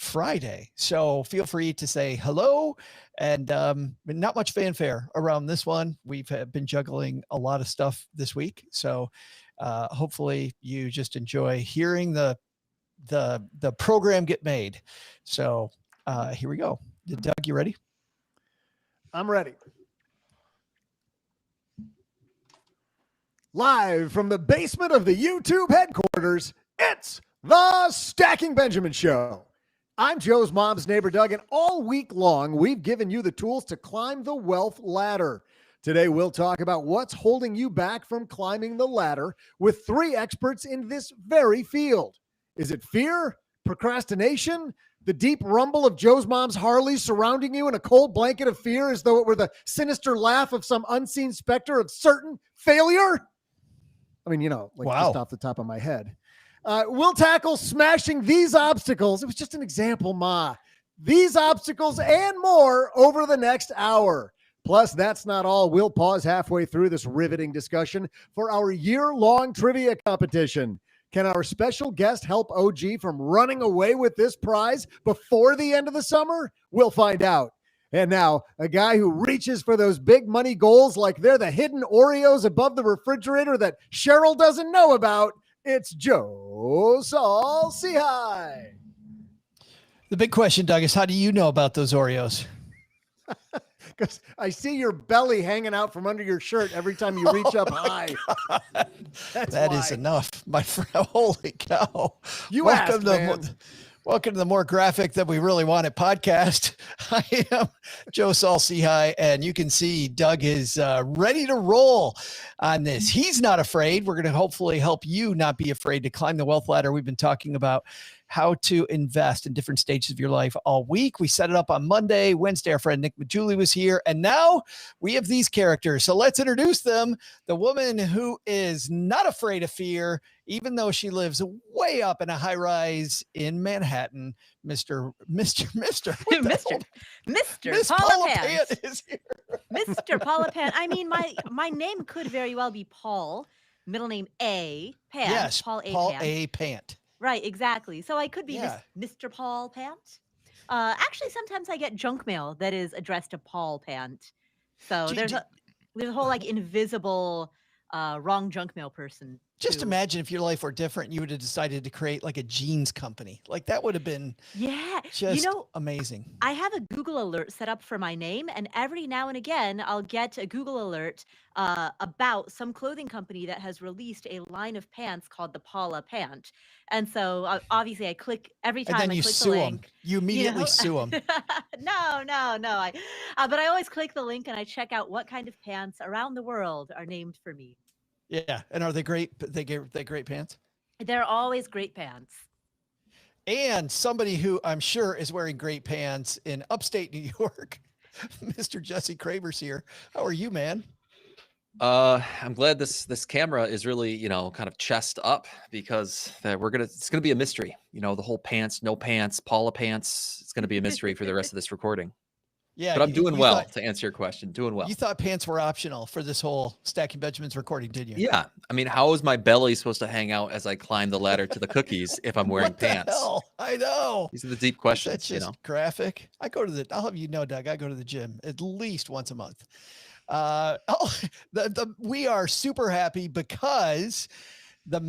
Friday. So feel free to say hello, and not much fanfare around this one. We've been juggling a lot of stuff this week. So hopefully you just enjoy hearing the program get made. So here we go. Doug, you ready? I'm ready. Live from the basement of the YouTube headquarters, it's the Stacking Benjamin Show. I'm Joe's mom's neighbor, Doug, and all week long, we've given you the tools to climb the wealth ladder. Today, we'll talk about what's holding you back from climbing the ladder with 3 experts in this very field. Is it fear, procrastination, the deep rumble of Joe's mom's Harley surrounding you in a cold blanket of fear as though it were the sinister laugh of some unseen specter of certain failure? I mean, just off the top of my head. We'll tackle smashing these obstacles. It was just an example, Ma. These obstacles and more over the next hour. Plus, that's not all. We'll pause halfway through this riveting discussion for our year-long trivia competition. Can our special guest help OG from running away with this prize before the end of the summer? We'll find out. And now, a guy who reaches for those big money goals like they're the hidden Oreos above the refrigerator that Cheryl doesn't know about. It's Joe Saul-Sehy. The big question, Doug, is how do you know about those Oreos? Because I see your belly hanging out from under your shirt every time you reach up high. That is enough, my friend. Holy cow. Welcome to the more graphic than we really wanted podcast. I am Joe Saul-Sehy, and you can see Doug is ready to roll on this. He's not afraid. We're going to hopefully help you not be afraid to climb the wealth ladder. We've been talking about how to invest in different stages of your life all week. We set it up on Monday. Wednesday, our friend Nick Majuli was here. And now we have these characters. So let's introduce them. The woman who is not afraid of fear, even though she lives way up in a high rise in Manhattan, Mr. Paula Pant is here. Mr. Paula Pant. I mean, my name could very well be Paul, middle name A, Pant. Yes, Paul Paul A. Pant. Right, exactly. So I could be Mr. Paul Pant. Actually, sometimes I get junk mail that is addressed to Paul Pant. So there's a whole invisible wrong junk mail person. Just imagine if your life were different, you would have decided to create like a jeans company. Like that would have been just amazing. I have a Google alert set up for my name, and every now and again, I'll get a Google alert about some clothing company that has released a line of pants called the Paula Pant. And so obviously I click every time I click the link. You immediately sue them. No. But I always click the link and I check out what kind of pants around the world are named for me. Yeah. And are they great? They great pants? They're always great pants. And somebody who I'm sure is wearing great pants in upstate New York, Mr. Jesse Cramer's here. How are you, man? I'm glad this camera is really, kind of chest up, because it's gonna be a mystery. The whole pants, no pants, Paula Pants. It's gonna be a mystery for the rest of this recording. Yeah, but I'm doing well, to answer your question. Doing well. You thought pants were optional for this whole Stacking Benjamin's recording, did you? Yeah. I mean, how is my belly supposed to hang out as I climb the ladder to the cookies if I'm wearing pants? Hell? I know. These are the deep questions. That's just graphic. I'll have you know, Doug, I go to the gym at least once a month. We are super happy because the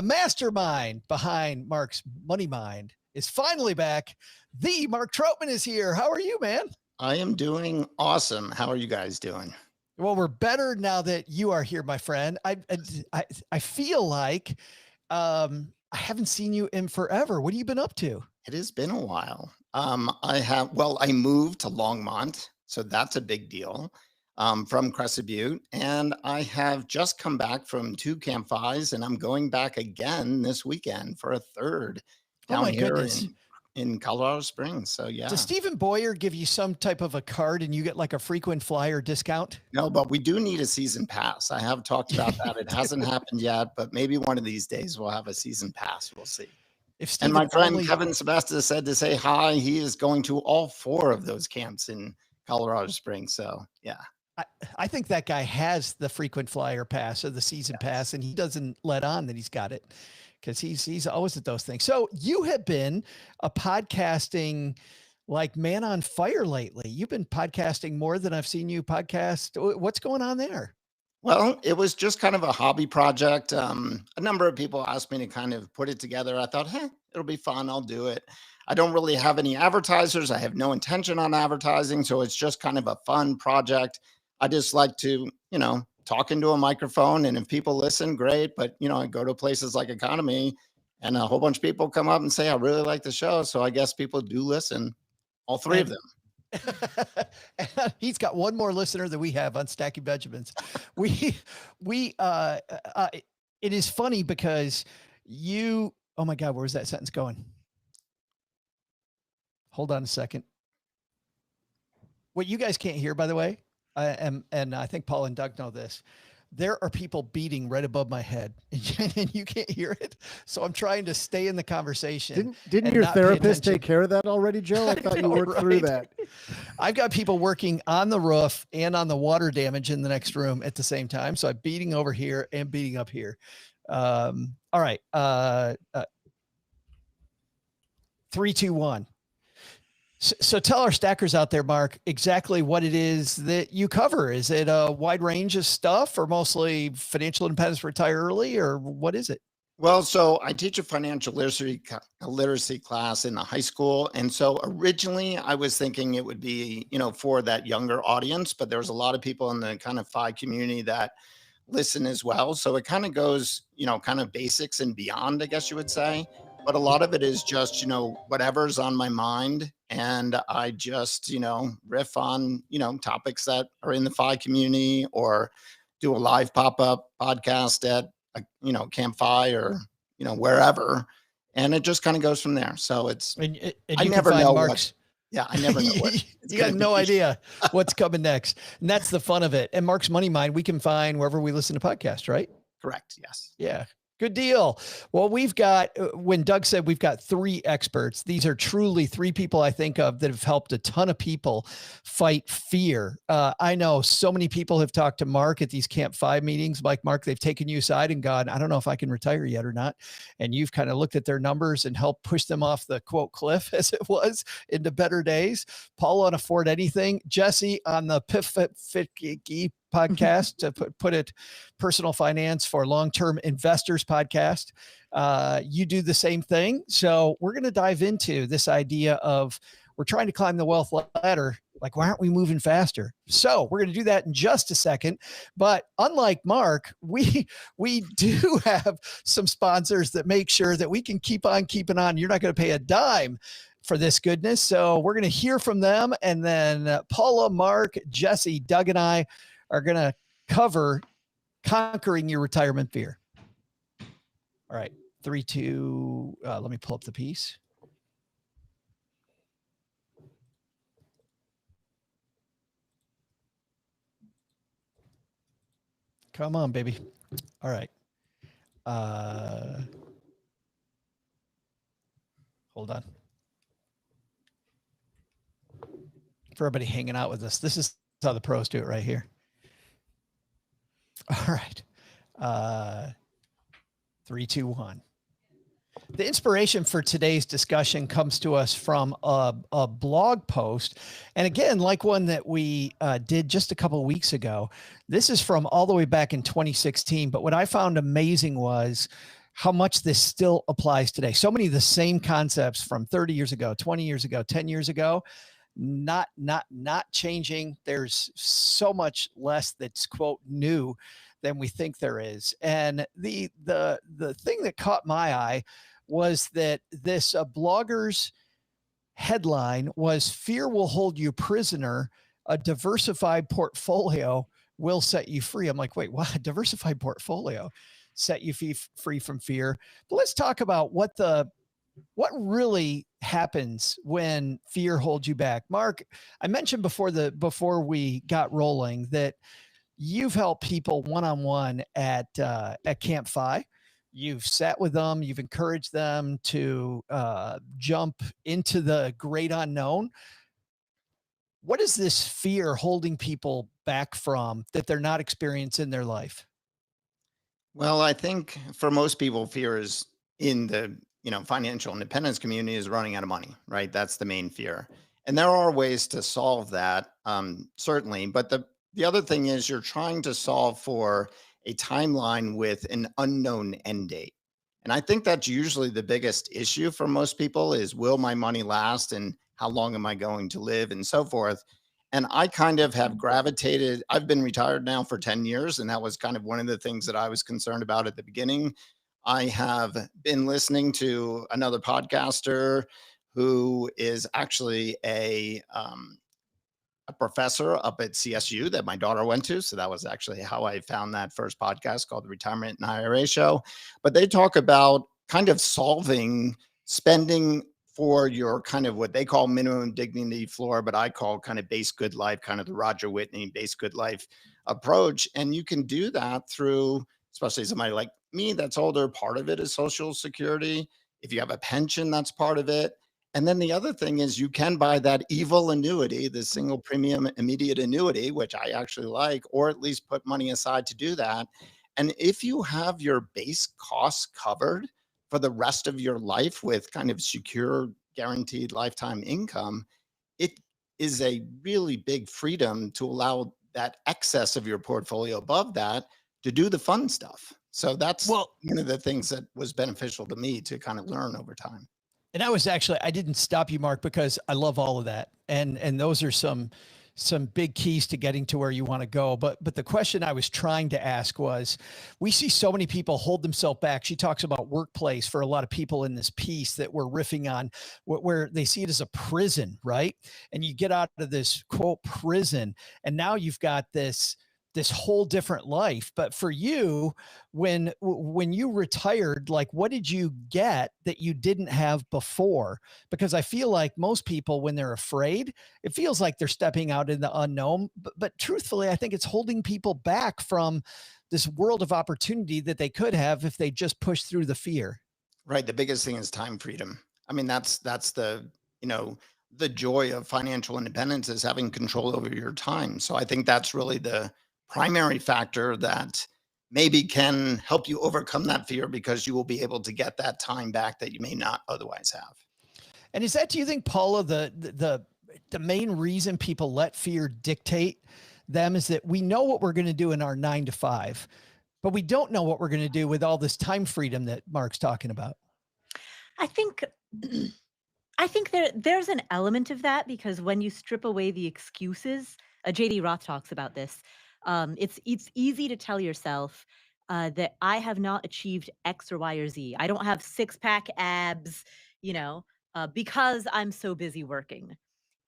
mastermind behind Mark's Money Mind is finally back. The Mark Trautman is here. How are you, man? I am doing awesome. How are you guys doing? Well, we're better now that you are here, my friend. I feel like I haven't seen you in forever. What have you been up to? It has been a while. I moved to Longmont, so that's a big deal, from Crescent Butte. And I have just come back from 2 Camp Fives, and I'm going back again this weekend for a third down here in Colorado Springs. So yeah. Does Stephen Boyer give you some type of a card and you get like a frequent flyer discount? No, but we do need a season pass. I have talked about that. It hasn't happened yet, but maybe one of these days we'll have a season pass. We'll see. And my friend Kevin Sebastia said to say hi. He is going to all 4 of those camps in Colorado Springs. So yeah. I think that guy has the frequent flyer pass or the season pass, and he doesn't let on that he's got it. because he's always at those things. So you have been a podcasting like man on fire lately. You've been podcasting more than I've seen you podcast. What's going on there? Well, it was just kind of a hobby project. A number of people asked me to kind of put it together. I thought, hey, it'll be fun. I'll do it. I don't really have any advertisers. I have no intention on advertising. So it's just kind of a fun project. I just like to, talk into a microphone. And if people listen, great. But, I go to places like Economy and a whole bunch of people come up and say, I really like the show. So I guess people do listen, all three of them. He's got one more listener than we have on Stacking Benjamins. It is funny because oh my God, where's that sentence going? Hold on a second. What you guys can't hear, by the way, and I think Paul and Doug know this, there are people beating right above my head and you can't hear it. So I'm trying to stay in the conversation. Didn't your therapist take care of that already, Joe? I thought you worked through that. I've got people working on the roof and on the water damage in the next room at the same time. So I'm beating over here and beating up here. All right. 3, 2, 1. So tell our stackers out there, Mark, exactly what it is that you cover. Is it a wide range of stuff or mostly financial independence, retire early, or what is it? Well, so I teach a financial literacy class in the high school. And so originally I was thinking it would be, for that younger audience, but there's a lot of people in the kind of FI community that listen as well. So it kind of goes, kind of basics and beyond, I guess you would say. But a lot of it is just, whatever's on my mind. And I just, riff on, topics that are in the FI community or do a live pop-up podcast at, Camp FI or, wherever. And it just kind of goes from there. So it's, and I never know Mark's. I never know what. You got no idea what's coming next. And that's the fun of it. And Mark's Money Mind, we can find wherever we listen to podcasts, right? Correct. Yes. Yeah. Good deal. Well, we've got, when Doug said we've got 3 experts, these are truly 3 people I think of that have helped a ton of people fight fear. I know so many people have talked to Mark at these Camp 5 meetings. Like, Mark, they've taken you aside and gone, I don't know if I can retire yet or not. And you've kind of looked at their numbers and helped push them off the quote cliff as it was into better days. Paul on Afford Anything, Jesse on the Fit podcast, to put it personal finance for long-term investors podcast. You do the same thing. So we're going to dive into this idea of we're trying to climb the wealth ladder. Like, why aren't we moving faster? So we're going to do that in just a second. But unlike Mark, we do have some sponsors that make sure that we can keep on keeping on. You're not going to pay a dime for this goodness. So we're going to hear from them. And then Paula, Mark, Jesse, Doug, and I are going to cover conquering your retirement fear. All right. 3, 2, let me pull up the piece. Come on, baby. All right. Hold on. For everybody hanging out with us, this is how the pros do it right here. All right. 3, 2, 1. The inspiration for today's discussion comes to us from a blog post. And again, like one that we did just a couple of weeks ago. This is from all the way back in 2016. But what I found amazing was how much this still applies today. So many of the same concepts from 30 years ago, 20 years ago, 10 years ago, not changing. There's so much less that's quote new than we think there is. And the thing that caught my eye was that this blogger's headline was "Fear will hold you prisoner. A diversified portfolio will set you free." I'm like, wait, what? A diversified portfolio set you free from fear? But let's talk about what really happens when fear holds you back. Mark, I mentioned before we got rolling that you've helped people one-on-one at Camp FI. You've sat with them, you've encouraged them to jump into the great unknown. What is this fear holding people back from that they're not experiencing in their life? Well, I think for most people, fear is in the financial independence community is running out of money, right? That's the main fear, and there are ways to solve that, certainly. But the other thing is you're trying to solve for a timeline with an unknown end date, and I think that's usually the biggest issue for most people is will my money last and how long am I going to live and so forth. And I kind of have gravitated. I've been retired now for 10 years, and that was kind of one of the things that I was concerned about at the beginning. I have been listening to another podcaster who is actually a professor up at CSU that my daughter went to. So that was actually how I found that first podcast called the Retirement and IRA Show. But they talk about kind of solving spending for your kind of what they call minimum dignity floor, but I call kind of base good life, kind of the Roger Whitney base good life approach. And you can do that through, especially somebody like me that's older, part of it is Social Security. If you have a pension, that's part of it. And then the other thing is you can buy that evil annuity, the single premium immediate annuity, which I actually like, or at least put money aside to do that. And if you have your base costs covered for the rest of your life with kind of secure, guaranteed lifetime income, it is a really big freedom to allow that excess of your portfolio above that to do the fun stuff. So that's one of the things that was beneficial to me to kind of learn over time. And I didn't stop you, Mark, because I love all of that. And those are some big keys to getting to where you want to go. But the question I was trying to ask was, we see so many people hold themselves back. She talks about workplace for a lot of people in this piece that we're riffing on, where they see it as a prison, right? And you get out of this quote prison, and now you've got this whole different life. But for you, when you retired, like, what did you get that you didn't have before? Because I feel like most people, when they're afraid, it feels like they're stepping out in the unknown. But truthfully, I think it's holding people back from this world of opportunity that they could have if they just push through the fear. Right. The biggest thing is time freedom. I mean, that's the, the joy of financial independence is having control over your time. So I think that's really the primary factor that maybe can help you overcome that fear, because you will be able to get that time back that you may not otherwise have. And is that, do you think, Paula, the main reason people let fear dictate them is that we know what we're going to do in our 9 to 5, but we don't know what we're going to do with all this time freedom that Mark's talking about? I think there's an element of that, because when you strip away the excuses, JD Roth talks about this. It's easy to tell yourself that I have not achieved X or Y or Z. I don't have 6-pack abs, because I'm so busy working.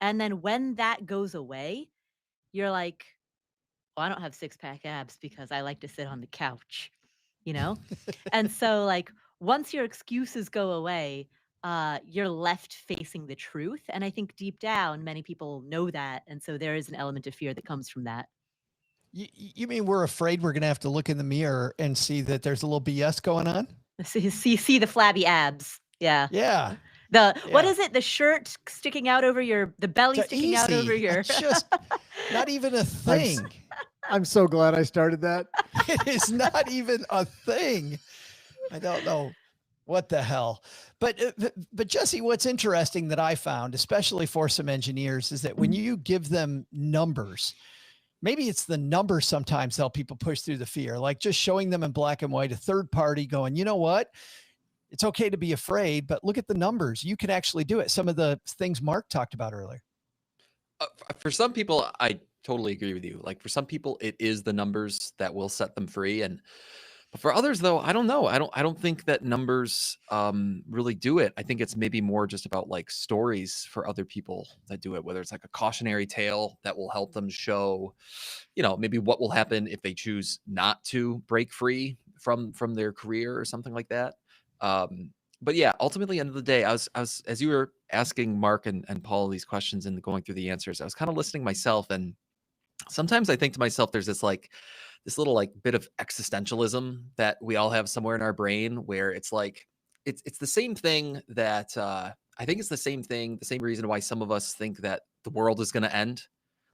And then when that goes away, you're like, well, I don't have 6-pack abs because I like to sit on the couch, And so, like, once your excuses go away, you're left facing the truth. And I think deep down, many people know that. And so there is an element of fear that comes from that. You mean we're afraid we're going to have to look in the mirror and see that there's a little BS going on? See the flabby abs. Yeah. Yeah. What is it? The shirt sticking out over the belly sticking out over your. It's just not even a thing. I'm so glad I started that. It is not even a thing. I don't know what the hell. But Jesse, what's interesting that I found, especially for some engineers, is that when you give them numbers, maybe it's the numbers sometimes help people push through the fear, like just showing them in black and white, a third party going, you know what? It's okay to be afraid, but look at the numbers. You can actually do it. Some of the things Mark talked about earlier. For some people, I totally agree with you. Like, for some people, it is the numbers that will set them free. But for others, though, I don't know. I don't think that numbers really do it. I think it's maybe more just about like stories for other people that do it, whether it's like a cautionary tale that will help them show, maybe what will happen if they choose not to break free from their career or something like that. But yeah, ultimately, end of the day, I was as you were asking Mark and Paul these questions and going through the answers, I was kind of listening myself, and sometimes I think to myself, there's this little like bit of existentialism that we all have somewhere in our brain, where it's like it's the same thing that I think it's the same thing, the same reason why some of us think that the world is going to end.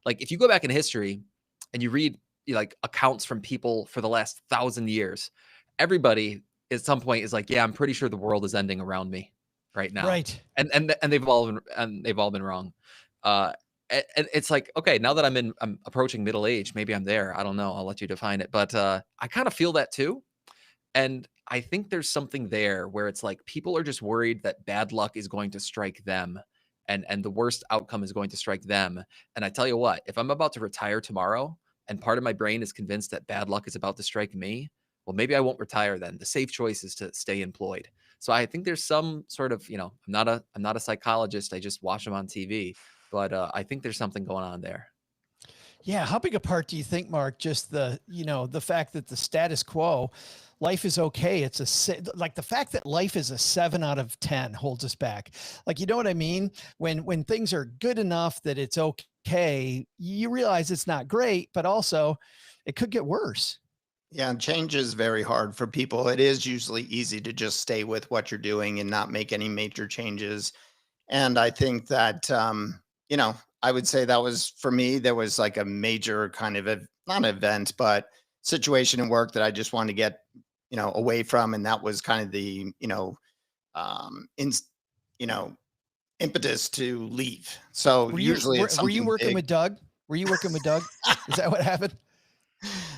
Like, if you go back in history and you read like accounts from people for the last 1,000 years, everybody at some point is like, yeah, I'm pretty sure the world is ending around me right now. Right. And they've all been wrong. Uh, and it's like, okay, now that I'm approaching middle age, maybe I'm there. I don't know. I'll let you define it. But I kind of feel that too. And I think there's something there where it's like people are just worried that bad luck is going to strike them and the worst outcome is going to strike them. And I tell you what, if I'm about to retire tomorrow and part of my brain is convinced that bad luck is about to strike me, well, maybe I won't retire then. The safe choice is to stay employed. So I think there's some sort of, I'm not a psychologist. I just watch them on TV, but I think there's something going on there. Yeah. How big a part do you think, Mark, just the fact that the status quo, life is okay. Like the fact that life is a 7 out of 10 holds us back. Like, you know what I mean? When things are good enough that it's okay, you realize it's not great, but also it could get worse. Yeah, change is very hard for people. It is usually easy to just stay with what you're doing and not make any major changes. And I think that, I would say that was for me, there was like a major kind of not event, but situation in work that I just wanted to get, away from. And that was kind of the, in, you know, impetus to leave. So usually it's were you something working big. with Doug? Were you working with Doug? Is that what happened?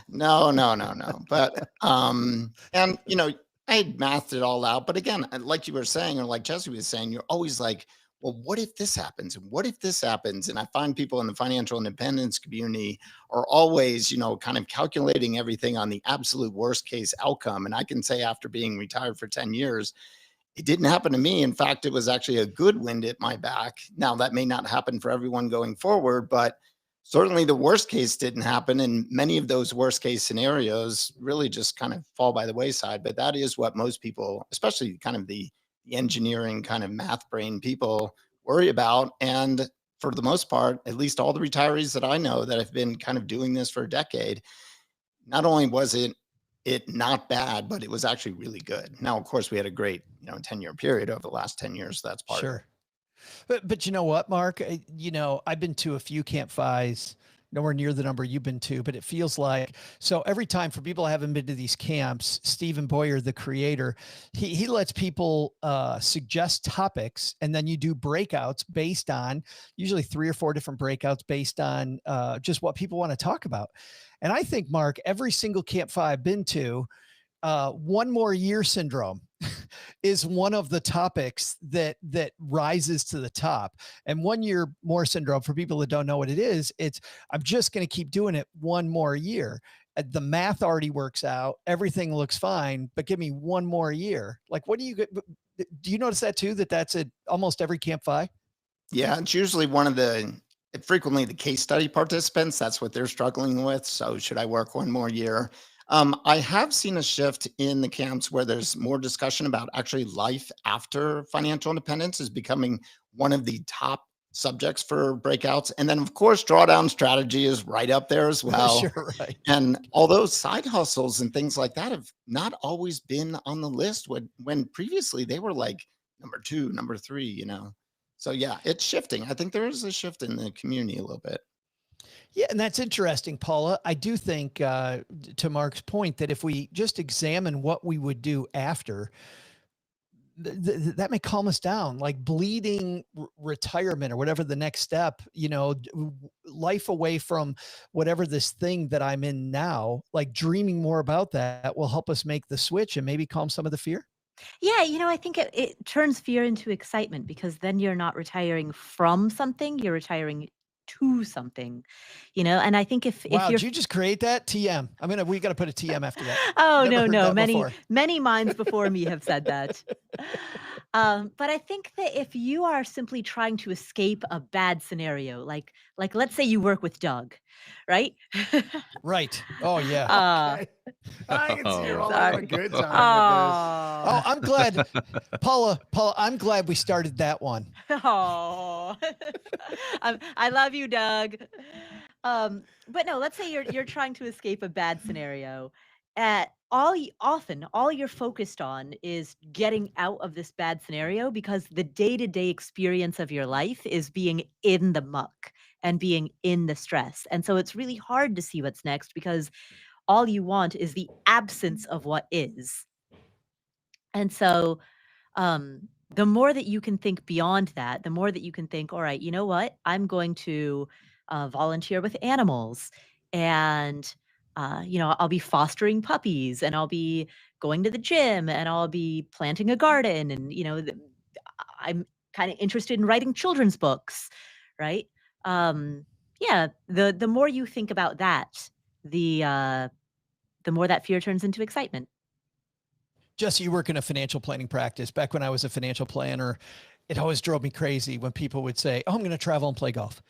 No, no, no, no. But and I had mathed it all out. But again, like you were saying, or like Jesse was saying, you're always like, well, what if this happens? And what if this happens? And I find people in the financial independence community are always, kind of calculating everything on the absolute worst case outcome. And I can say after being retired for 10 years, it didn't happen to me. In fact, it was actually a good wind at my back. Now, that may not happen for everyone going forward, but certainly the worst case didn't happen. And many of those worst case scenarios really just kind of fall by the wayside. But that is what most people, especially kind of the engineering kind of math brain people, worry about. And for the most part, at least all the retirees that I know that have been kind of doing this for a decade, not only was it not bad, but it was actually really good. Now, of course, we had a great, 10-year period over the last 10 years. That's part of it. Sure. But you know what, Mark? I've been to a few Camp Fives, nowhere near the number you've been to, but it feels like, so every time, for people who haven't been to these camps, Stephen Boyer, the creator, he lets people suggest topics, and then you do breakouts based on usually 3 or 4 different breakouts based on just what people want to talk about. And I think, Mark, every single Camp Five I've been to, 1 more year syndrome is one of the topics that rises to the top. And 1 year more syndrome, for people that don't know what it is, it's, I'm just going to keep doing it 1 more year. The math already works out. Everything looks fine, but give me 1 more year. Like, what do you notice that too? That's at almost every Camp Five? Yeah, it's usually frequently the case study participants. That's what they're struggling with. So should I work 1 more year? I have seen a shift in the camps where there's more discussion about actually life after financial independence is becoming one of the top subjects for breakouts. And then, of course, drawdown strategy is right up there as well. Sure, right. And although side hustles and things like that have not always been on the list when previously they were like number 2, number 3, So yeah, it's shifting. I think there is a shift in the community a little bit. Yeah, and that's interesting, Paula. I do think, to Mark's point, that if we just examine what we would do after, that may calm us down, like bleeding retirement or whatever the next step, life away from whatever this thing that I'm in now, like dreaming more about that will help us make the switch and maybe calm some of the fear. Yeah, I think it turns fear into excitement, because then you're not retiring from something, you're retiring to something, and I think if Wow, you're did you just create that TM? We got to put a TM after that. Oh, Never no, heard no. that before. Many minds before me have said that. But I think that if you are simply trying to escape a bad scenario, like let's say you work with Doug, right? Right. Oh yeah. Uh, I can see you're all Sorry. having a good time Oh, oh, I'm glad, Paula, I'm glad we started that one. oh. I love you, Doug. But no, let's say you're trying to escape a bad scenario. All you're focused on is getting out of this bad scenario, because the day-to-day experience of your life is being in the muck and being in the stress. And so it's really hard to see what's next, because all you want is the absence of what is. And so the more that you can think beyond that, the more that you can think, all right, you know what? I'm going to volunteer with animals and, I'll be fostering puppies and I'll be going to the gym and I'll be planting a garden. And, I'm kind of interested in writing children's books, right? Um, yeah, the more you think about that, the more that fear turns into excitement. Jesse, you work in a financial planning practice. Back when I was a financial planner, it always drove me crazy when people would say, "Oh, I'm going to travel and play golf."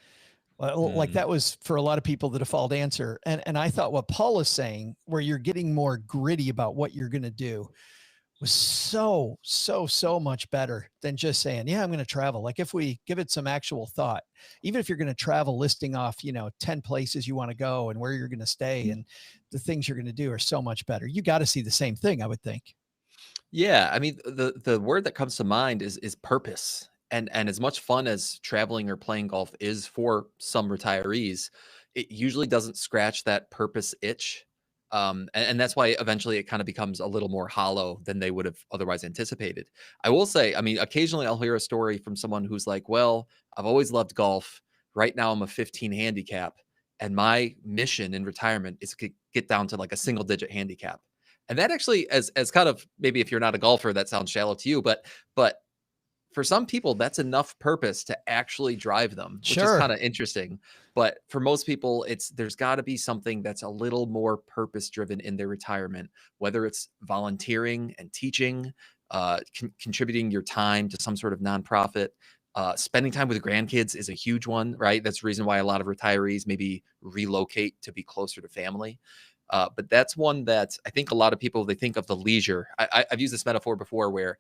Well, like that was for a lot of people the default answer. And I thought what Paul is saying, where you're getting more gritty about what you're going to do, was so much better than just saying, yeah, I'm going to travel. Like if we give it some actual thought, even if you're going to travel, listing off, 10 places you want to go and where you're going to stay and the things you're going to do are so much better. You got to see the same thing, I would think. Yeah, I mean, the word that comes to mind is purpose. And as much fun as traveling or playing golf is for some retirees, it usually doesn't scratch that purpose itch. And that's why eventually it kind of becomes a little more hollow than they would have otherwise anticipated. I will say, I mean, occasionally I'll hear a story from someone who's like, well, I've always loved golf. Right now I'm a 15 handicap, and my mission in retirement is to get down to like a single digit handicap. And that actually, as kind of, maybe if you're not a golfer, that sounds shallow to you, but for some people, that's enough purpose to actually drive them, which is Sure. kind of interesting. But for most people, there's got to be something that's a little more purpose driven in their retirement, whether it's volunteering and teaching, contributing your time to some sort of nonprofit. Spending time with grandkids is a huge one, right? That's the reason why a lot of retirees maybe relocate to be closer to family. But that's one that I think a lot of people, they think of the leisure. I've used this metaphor before where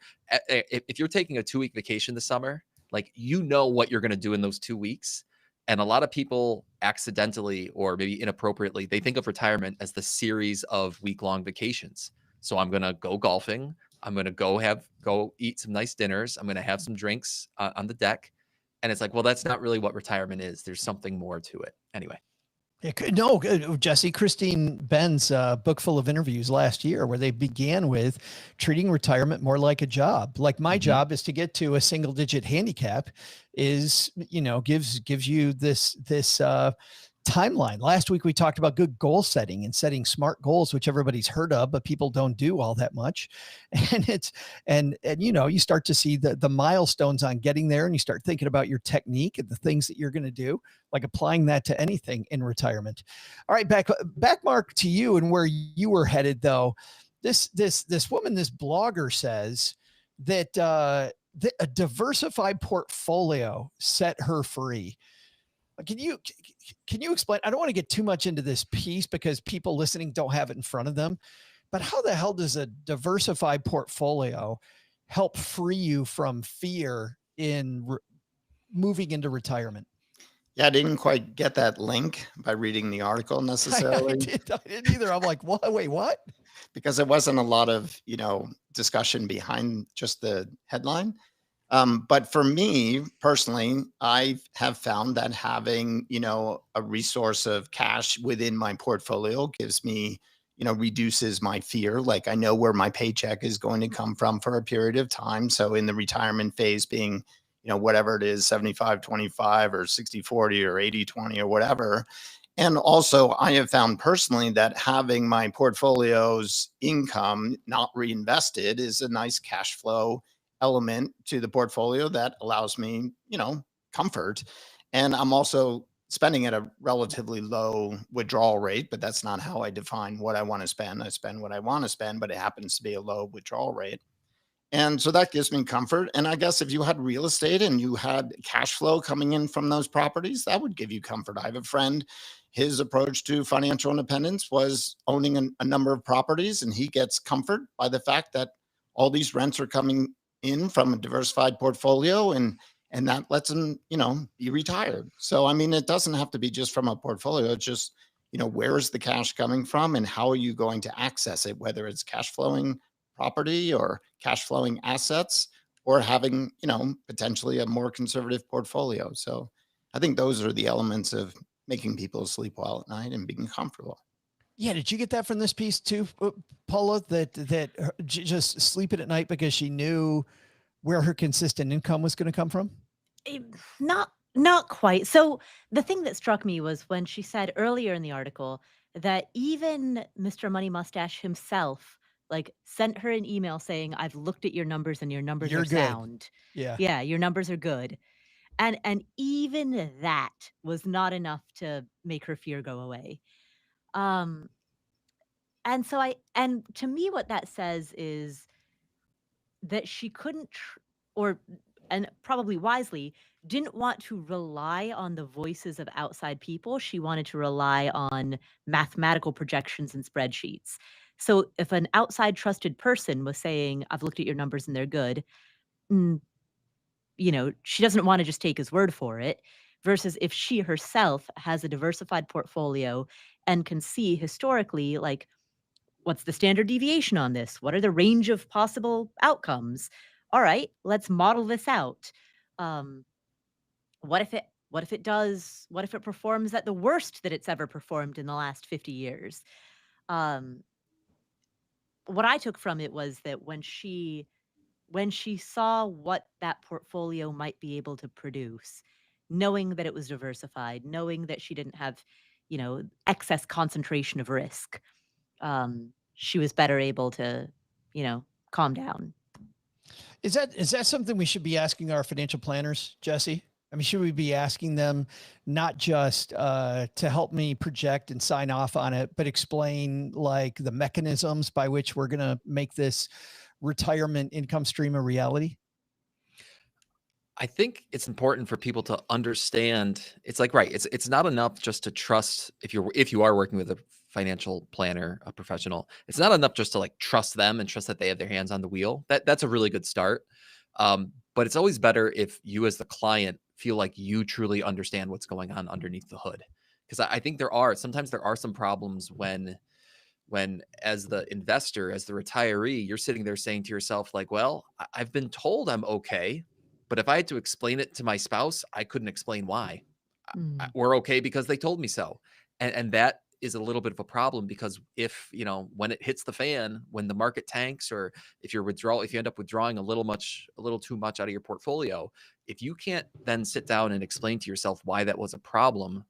if you're taking a 2-week vacation this summer, like, what you're going to do in those 2 weeks. And a lot of people accidentally or maybe inappropriately, they think of retirement as the series of week-long vacations. So I'm going to go golfing. I'm going to go eat some nice dinners. I'm going to have some drinks on the deck. And it's like, well, that's not really what retirement is. There's something more to it. Anyway. No, Jesse, Christine Ben's book full of interviews last year where they began with treating retirement more like a job. Like my job is to get to a single digit handicap gives you this timeline. Last week, we talked about good goal setting and setting smart goals, which everybody's heard of, but people don't do all that much. And you start to see the milestones on getting there, and you start thinking about your technique and the things that you're going to do, like applying that to anything in retirement. All right, back Mark, to you and where you were headed though. This woman, this blogger says that a diversified portfolio set her free. Can you explain? I don't want to get too much into this piece because people listening don't have it in front of them, but how the hell does a diversified portfolio help free you from fear in moving into retirement? Yeah, I didn't quite get that link by reading the article necessarily. I didn't either. I'm like, what? Wait, what? Because there wasn't a lot of, discussion behind just the headline. But for me personally, I have found that having, a resource of cash within my portfolio gives me, reduces my fear. Like I know where my paycheck is going to come from for a period of time. So in the retirement phase being, whatever it is, 75-25 or 60-40 or 80-20 or whatever. And also, I have found personally that having my portfolio's income not reinvested is a nice cash flow element to the portfolio that allows me, comfort. And I'm also spending at a relatively low withdrawal rate, but that's not how I define what I want to spend. I spend what I want to spend, but it happens to be a low withdrawal rate. And so that gives me comfort. And I guess if you had real estate and you had cash flow coming in from those properties, that would give you comfort. I have a friend, his approach to financial independence was owning a number of properties, and he gets comfort by the fact that all these rents are coming in from a diversified portfolio, and that lets him, be retired. So, I mean, it doesn't have to be just from a portfolio. It's just, where is the cash coming from and how are you going to access it, whether it's cash flowing property or cash flowing assets or having, potentially a more conservative portfolio. So I think those are the elements of making people sleep well at night and being comfortable. Yeah. Did you get that from this piece too, Paula, that just sleeping at night because she knew where her consistent income was going to come from? Eh, not quite. So the thing that struck me was when she said earlier in the article that even Mr. Money Mustache himself like sent her an email saying, "I've looked at your numbers and your numbers are You're good. sound. Yeah. Yeah, your numbers are good." And even that was not enough to make her fear go away. Um and so and to me what that says is that she couldn't or and probably wisely didn't want to rely on the voices of outside people. She wanted to rely on mathematical projections and spreadsheets. So if an outside trusted person was saying, "I've looked at your numbers and they're good," mm, she doesn't want to just take his word for it. Versus if she herself has a diversified portfolio and can see historically, like, what's the standard deviation on this? What are the range of possible outcomes? All right, let's model this out. Um, what if it performs at the worst that it's ever performed in the last 50 years? Um, what I took from it was that when she saw what that portfolio might be able to produce, knowing that it was diversified, knowing that she didn't have, excess concentration of risk, she was better able to, calm down. Is that something we should be asking our financial planners, Jesse? I mean, should we be asking them not just to help me project and sign off on it, but explain like the mechanisms by which we're going to make this retirement income stream a reality? I think it's important for people to understand. It's like, right. It's not enough just to trust if you are working with a financial planner, a professional. It's not enough just to like trust them and trust that they have their hands on the wheel. That's a really good start. But it's always better if you as the client feel like you truly understand what's going on underneath the hood. Because I think sometimes there are some problems when as the investor, as the retiree, you're sitting there saying to yourself, like, well, I've been told I'm okay, but if I had to explain it to my spouse, I couldn't explain why. Mm. We're okay because they told me so. And that is a little bit of a problem because if, when it hits the fan, when the market tanks, or if you end up withdrawing a little too much out of your portfolio, if you can't then sit down and explain to yourself why that was a problem,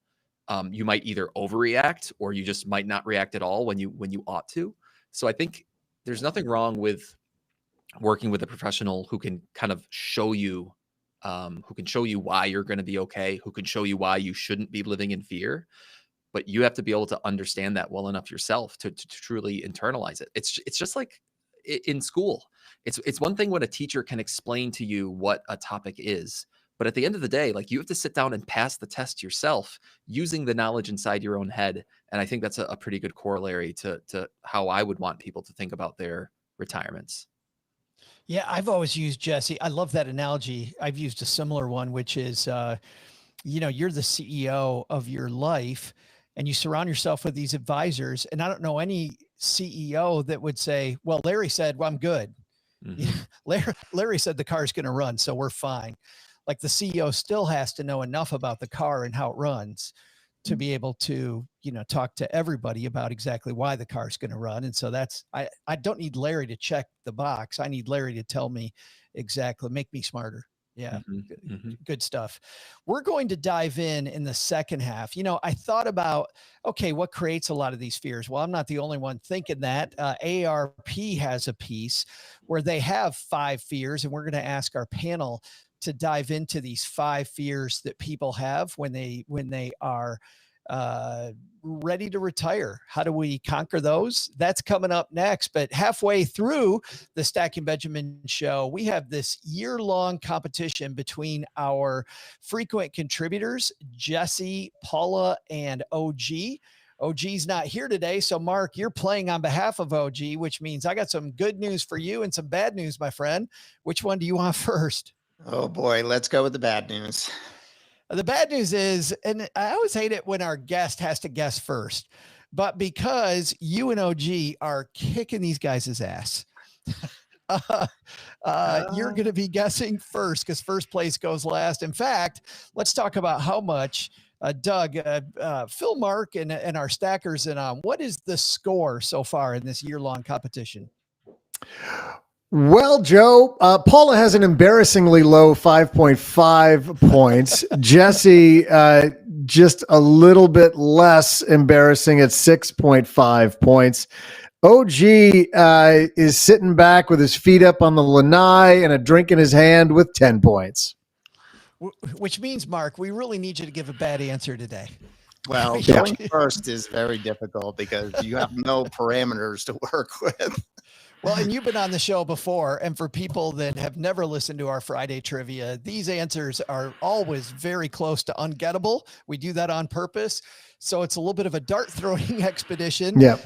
you might either overreact or you just might not react at all when you ought to. So I think there's nothing wrong with working with a professional who can kind of show you why you're going to be okay, who can show you why you shouldn't be living in fear. But you have to be able to understand that well enough yourself to truly internalize it. It's just like in school. It's one thing when a teacher can explain to you what a topic is, but at the end of the day, like, you have to sit down and pass the test yourself using the knowledge inside your own head. And I think that's a pretty good corollary to how I would want people to think about their retirements. Yeah, I've always used, Jesse, I love that analogy. I've used a similar one, which is, you're the CEO of your life and you surround yourself with these advisors. And I don't know any CEO that would say, well, Larry said, well, I'm good. Mm-hmm. Larry said the car's going to run, so we're fine. Like, the CEO still has to know enough about the car and how it runs to be able to, talk to everybody about exactly why the car's going to run. And so I don't need Larry to check the box. I need Larry to tell me exactly, make me smarter. Yeah. Mm-hmm. Good stuff. We're going to dive in the second half. I thought about, okay, what creates a lot of these fears? Well, I'm not the only one thinking that. ARP has a piece where they have 5 fears, and we're going to ask our panel to dive into these 5 fears that people have when they are ready to retire. How do we conquer those? That's coming up next. But halfway through the Stacking Benjamin show, we have this year-long competition between our frequent contributors, Jesse, Paula, and OG. OG's not here today. So Mark, you're playing on behalf of OG, which means I got some good news for you and some bad news, my friend. Which one do you want first? Oh boy, let's go with the bad news. The bad news is, and I always hate it when our guest has to guess first, but because you and OG are kicking these guys' ass, you're going to be guessing first because first place goes last. In fact, let's talk about how much Doug, fill Mark and our stackers in on what is the score so far in this year-long competition? Well, Joe, Paula has an embarrassingly low 5.5 points. Jesse, just a little bit less embarrassing at 6.5 points. OG is sitting back with his feet up on the lanai and a drink in his hand with 10 points. Which means, Mark, we really need you to give a bad answer today. Well, Yeah. going first is very difficult because you have no parameters to work with. Well, and you've been on the show before, and for people that have never listened to our Friday trivia, these answers are always very close to ungettable. We do that on purpose. So it's a little bit of a dart throwing expedition. Yeah.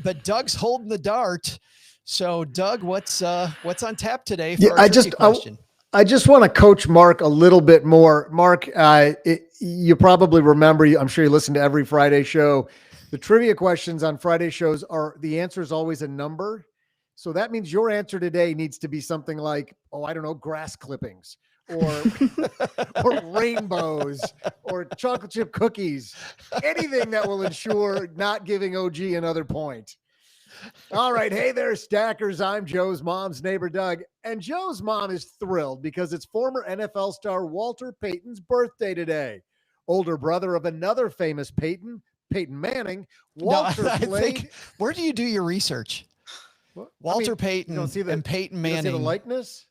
But Doug's holding the dart. So Doug, what's on tap today for Yeah, our trivia question? I just want to coach Mark a little bit more. Mark, you probably remember, I'm sure you listen to every Friday show. The trivia questions on Friday shows the answer is always a number. So that means your answer today needs to be something like, I don't know, grass clippings or rainbows or chocolate chip cookies, anything that will ensure not giving OG another point. All right. Hey there, stackers. I'm Joe's mom's neighbor, Doug. And Joe's mom is thrilled because it's former NFL star Walter Payton's birthday today. Older brother of another famous Peyton Manning. Walter played. Where do you do your research? Walter Payton and Peyton Manning. You don't see the likeness?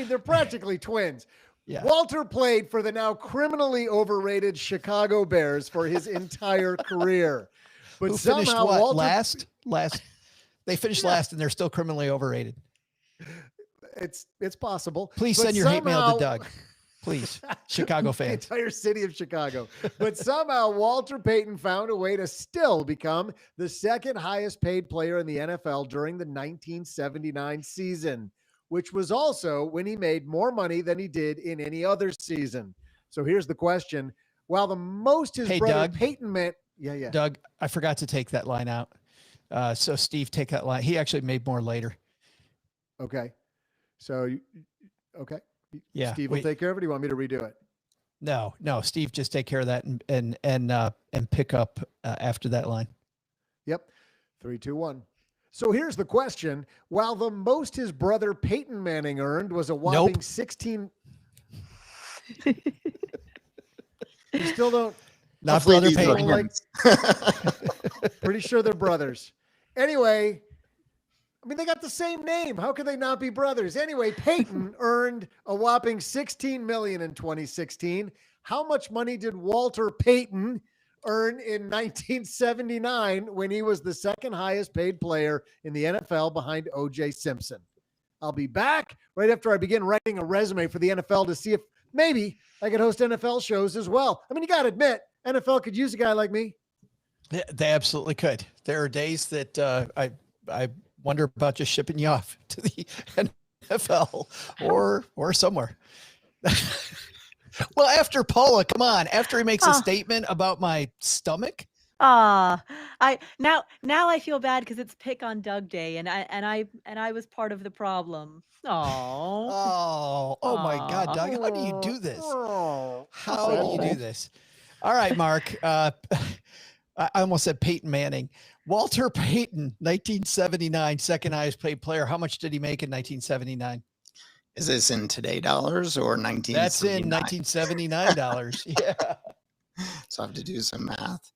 They're practically twins. Yeah. Walter played for the now criminally overrated Chicago Bears for his entire career. But who finished what? Last? They finished last and they're still criminally overrated. It's possible. Please send your hate mail to Doug. Please, Chicago fans. The entire city of Chicago. But somehow Walter Payton found a way to still become the second highest paid player in the NFL during the 1979 season, which was also when he made more money than he did in any other season. So here's the question. While the most his brother Doug, Peyton meant, yeah. Doug, I forgot to take that line out. So Steve, take that line. He actually made more later. Okay. So, okay. Yeah, Steve will take care of it. Do you want me to redo it? No, Steve, just take care of that and pick up after that line. Yep. 3, 2, 1. So here's the question. While the most his brother Peyton Manning earned was a whopping 16. You still don't. Not brother Peyton. Pretty sure they're brothers. Anyway, they got the same name. How could they not be brothers? Anyway, Peyton earned a whopping $16 million in 2016. How much money did Walter Payton earn in 1979 when he was the second highest paid player in the NFL behind O.J. Simpson? I'll be back right after I begin writing a resume for the NFL to see if maybe I could host NFL shows as well. You got to admit, NFL could use a guy like me. Yeah, they absolutely could. There are days that I wonder about just shipping you off to the NFL or somewhere. Well, after Paula, come on, after he makes a statement about my stomach. Now I feel bad because it's pick on Doug day, and I was part of the problem. Oh my God, Doug, how do you do this? How do you do this? All right, Mark. I almost said Peyton Manning. Walter Payton, 1979, second highest paid player. How much did he make in 1979? Is this in today dollars or 1979? That's in 1979 dollars. Yeah. So I have to do some math.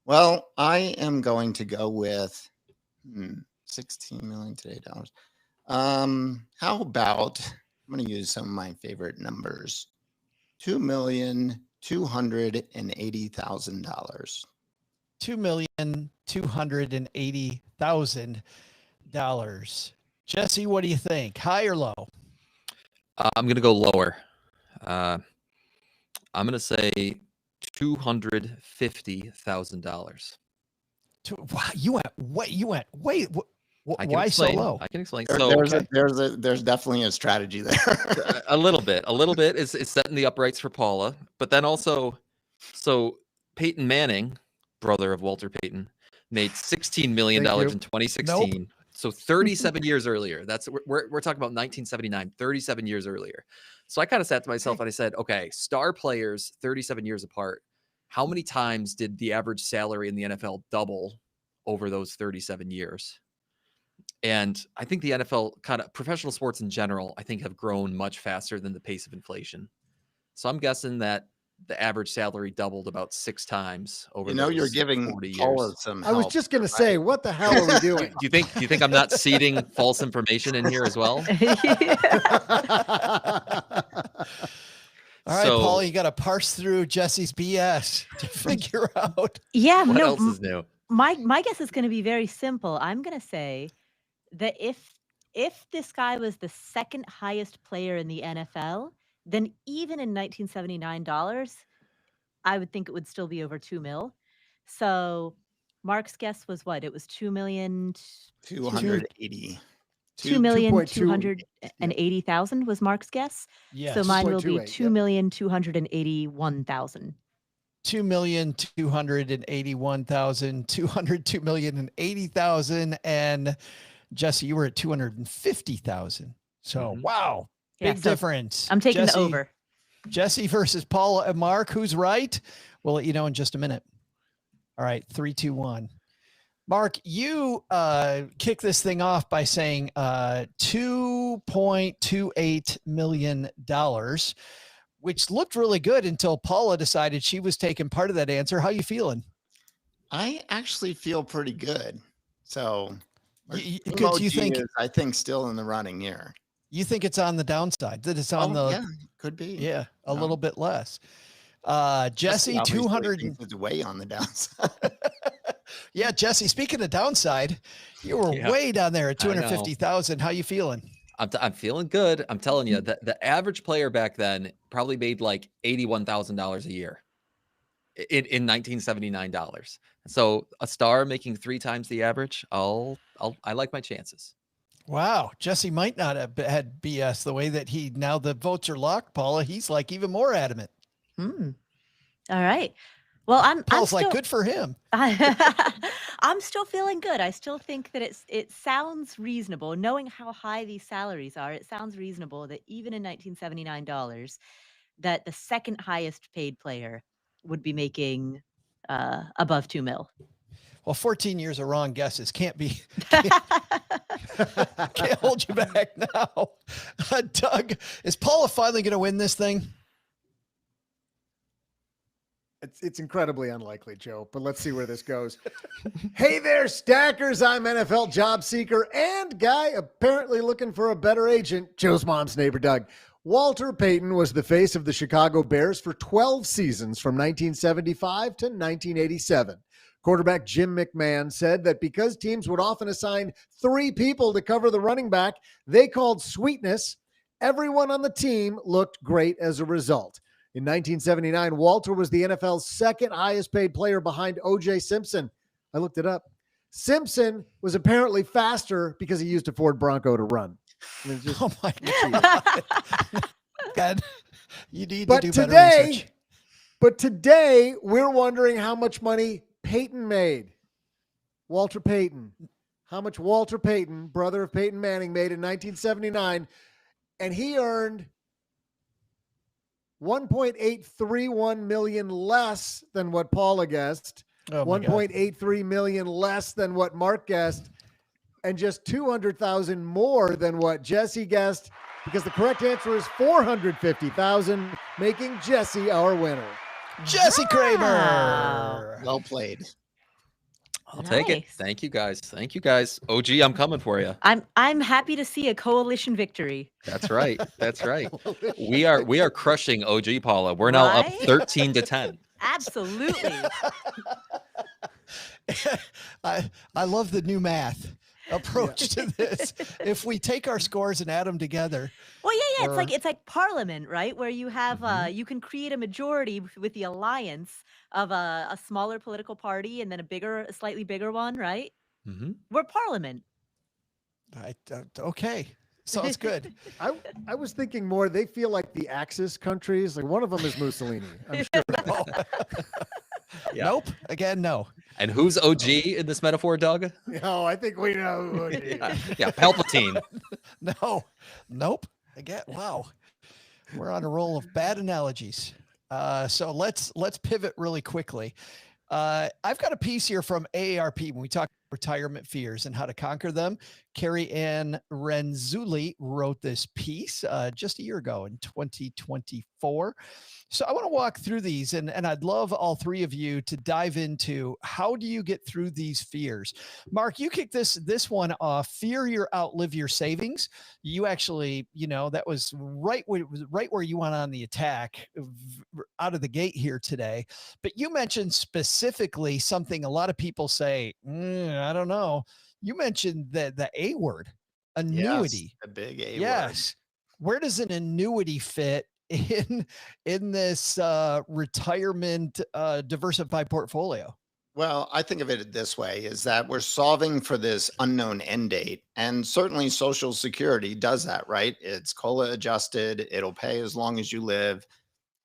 Well, I am going to go with 16 million today dollars. How about, I'm going to use some of my favorite numbers. $2,280,000. $2,280,000. Jesse, what do you think? High or low? I'm going to go lower. I'm going to say $250,000. Wow, you went wait. Why so low? I can explain. There's definitely a strategy there. a little bit is setting the uprights for Paula, but then also, so Peyton Manning, brother of Walter Payton, made $16 million in 2016. Nope. So 37 years earlier. That's we're talking about 1979, 37 years earlier. So I kind of sat to myself and I said, okay, star players 37 years apart. how many times did the average salary in the NFL double over those 37 years? And I think the NFL, kind of professional sports in general, I think have grown much faster than the pace of inflation. So I'm guessing that the average salary doubled about 6 times over those You're giving 40 Paula years. some I was help, just going to right? say, what the hell are we doing? Do you think I'm not seeding false information in here as well? All right, So- Paul, you got to parse through Jesse's BS to figure out. Yeah, What no, else is new? my guess is going to be very simple. I'm going to say that if this guy was the second highest player in the NFL, then even in 1979 dollars, I would think it would still be over 2 mil. So Mark's guess was what? It was 280. 2,280,000 was Mark's guess. Yes. So mine will be 2.28, yep. 2,281,000. 2,281,000, 202,080,000, and Jesse, you were at 250,000. So wow, Yeah, big so difference. I'm taking Jesse, the over. Jesse versus Paula and Mark. Who's right? We'll let you know in just a minute. All right, 3, 2, 1. Mark, you kick this thing off by saying $2.28 million, which looked really good until Paula decided she was taking part of that answer. How you feeling? I actually feel pretty good. So You emoji think is, I think, still in the running here. you think it's on the downside? That it's on Yeah, could be. a No. little bit less. Jesse, obviously 200. thinks it's way on the downside. Yeah, Jesse. Speaking of downside, you were Yeah. way down there at I know. 250,000. How you feeling? I'm feeling good. I'm telling you, the average player back then probably made like $81,000 a year in 1979 dollars. So a star making 3 times the average, I like my chances. Wow, Jesse might not have had BS the way that now the votes are locked. Paula, he's like even more adamant. All right. Well, I'm Paul's still, like, good for him. I'm still feeling good. I still think that it sounds reasonable. Knowing how high these salaries are, it sounds reasonable that even in 1979 dollars, that the second highest paid player would be making above 2 mil. Well, 14 years of wrong guesses can't hold you back now. Doug, is Paula finally going to win this thing? It's incredibly unlikely, Joe, but let's see where this goes. Hey there, stackers. I'm NFL job seeker and guy apparently looking for a better agent, Joe's mom's neighbor, Doug. Walter Payton was the face of the Chicago Bears for 12 seasons from 1975 to 1987. Quarterback Jim McMahon said that because teams would often assign 3 people to cover the running back they called sweetness, everyone on the team looked great as a result. In 1979, Walter was the NFL's second highest paid player behind O.J. Simpson. I looked it up. Simpson was apparently faster because he used a Ford Bronco to run. Oh my God. You need to do better research. But today, we're wondering how much money Peyton made. Walter Payton. How much Walter Payton, brother of Peyton Manning, made in 1979. And he earned $1.831 million less than what Paula guessed, $1.83 million less than what Mark guessed, and just $200,000 more than what Jesse guessed, because the correct answer is $450,000, making Jesse our winner. Jesse Cramer. Well played. I'll take it. Thank you guys. Thank you guys. OG, I'm coming for you. I'm happy to see a coalition victory. That's right. That's right. We are crushing OG, Paula. We're now up 13-10. Absolutely. I love the new math approach to this. If we take our scores and add them together. Well, yeah. It's like Parliament, right? Where you have you can create a majority with the alliance of a smaller political party and then a slightly bigger one, right? Mm-hmm. We're Parliament. Okay. Sounds good. I was thinking more, they feel like the Axis countries. Like one of them is Mussolini, I'm sure. Yeah. Nope. Again, no. And who's OG in this metaphor, Doug? No, I think we know who it is. Yeah, Palpatine. No. Nope. Again, wow. We're on a roll of bad analogies. So let's pivot really quickly. I've got a piece here from AARP when we talk retirement fears and how to conquer them. Carrie Ann Renzulli wrote this piece just a year ago in 2024. So I want to walk through these, and I'd love all three of you to dive into how do you get through these fears. Mark, you kick this one off. Fear you outlive your savings. You actually, that was right where you went on the attack out of the gate here today. But you mentioned specifically something a lot of people say, I don't know. You mentioned the A word, Yes, annuity. the big A word. Yes. Where does an annuity fit in this retirement diversified portfolio? Well, I think of it this way is that we're solving for this unknown end date. And certainly Social Security does that, right? It's COLA adjusted, it'll pay as long as you live.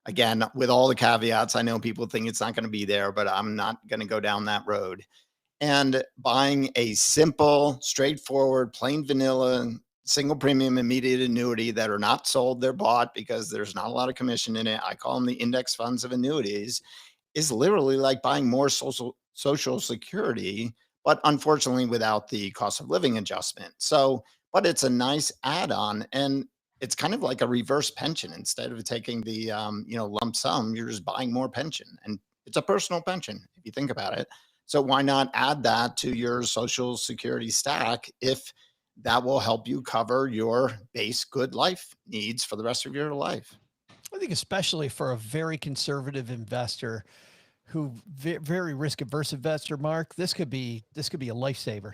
Again, with all the caveats, I know people think it's not going to be there, but I'm not going to go down that road. And buying a simple, straightforward, plain vanilla, single premium immediate annuity that are not sold, they're bought because there's not a lot of commission in it. I call them the index funds of annuities, is literally like buying more social security, but unfortunately without the cost of living adjustment. So, but it's a nice add-on, and it's kind of like a reverse pension. Instead of taking the lump sum, you're just buying more pension, and it's a personal pension if you think about it. So why not add that to your social security stack if that will help you cover your base good life needs for the rest of your life? I think especially for a very conservative investor who very risk averse investor, Mark, this could be a lifesaver.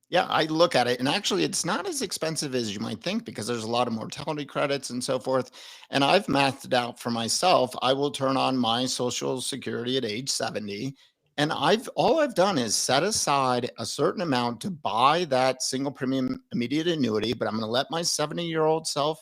Yeah, I look at it, and actually, it's not as expensive as you might think because there's a lot of mortality credits and so forth. And I've mathed it out for myself. I will turn on my Social Security at age 70, and I've done is set aside a certain amount to buy that single premium immediate annuity. But I'm going to let my 70-year-old self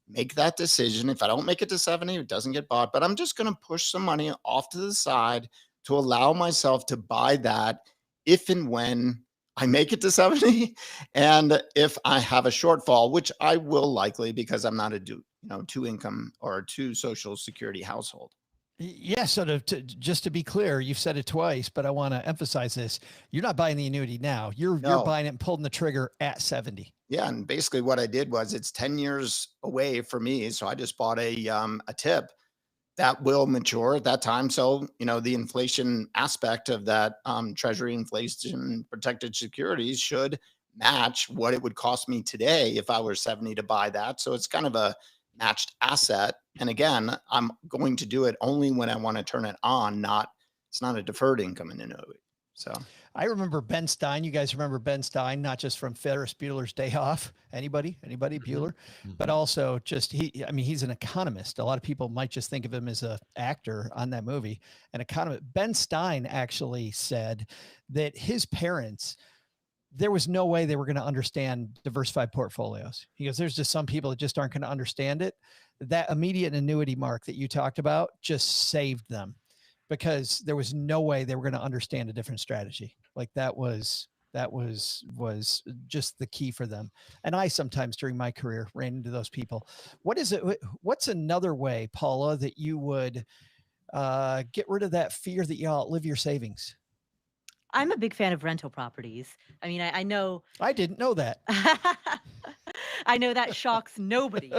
make that decision. If I don't make it to 70, it doesn't get bought. But I'm just going to push some money off to the side to allow myself to buy that if and when I make it to 70. And if I have a shortfall, which I will likely because I'm not a two income or two social security household. Yeah. So just to be clear, you've said it twice, but I want to emphasize this. You're not buying the annuity now. You're No. buying it and pulling the trigger at 70. Yeah. And basically what I did was it's 10 years away for me. So I just bought a tip that will mature at that time. So, the inflation aspect of that treasury inflation protected securities should match what it would cost me today if I were 70 to buy that. So it's kind of a matched asset. And again, I'm going to do it only when I want to turn it on, it's not a deferred income in annuity. So I remember Ben Stein. You guys remember Ben Stein, not just from Ferris Bueller's Day Off. Anybody Bueller, but also just he's an economist. A lot of people might just think of him as a actor on that movie. An economist. Ben Stein actually said that his parents, there was no way they were going to understand diversified portfolios. He goes, there's just some people that just aren't going to understand it. That immediate annuity, Mark, that you talked about just saved them because there was no way they were going to understand a different strategy. Like that was just the key for them. And I sometimes during my career ran into those people. What's another way, Paula, that you would get rid of that fear that you outlive your savings? I'm a big fan of rental properties. I mean, I know I didn't know that. I know that shocks nobody.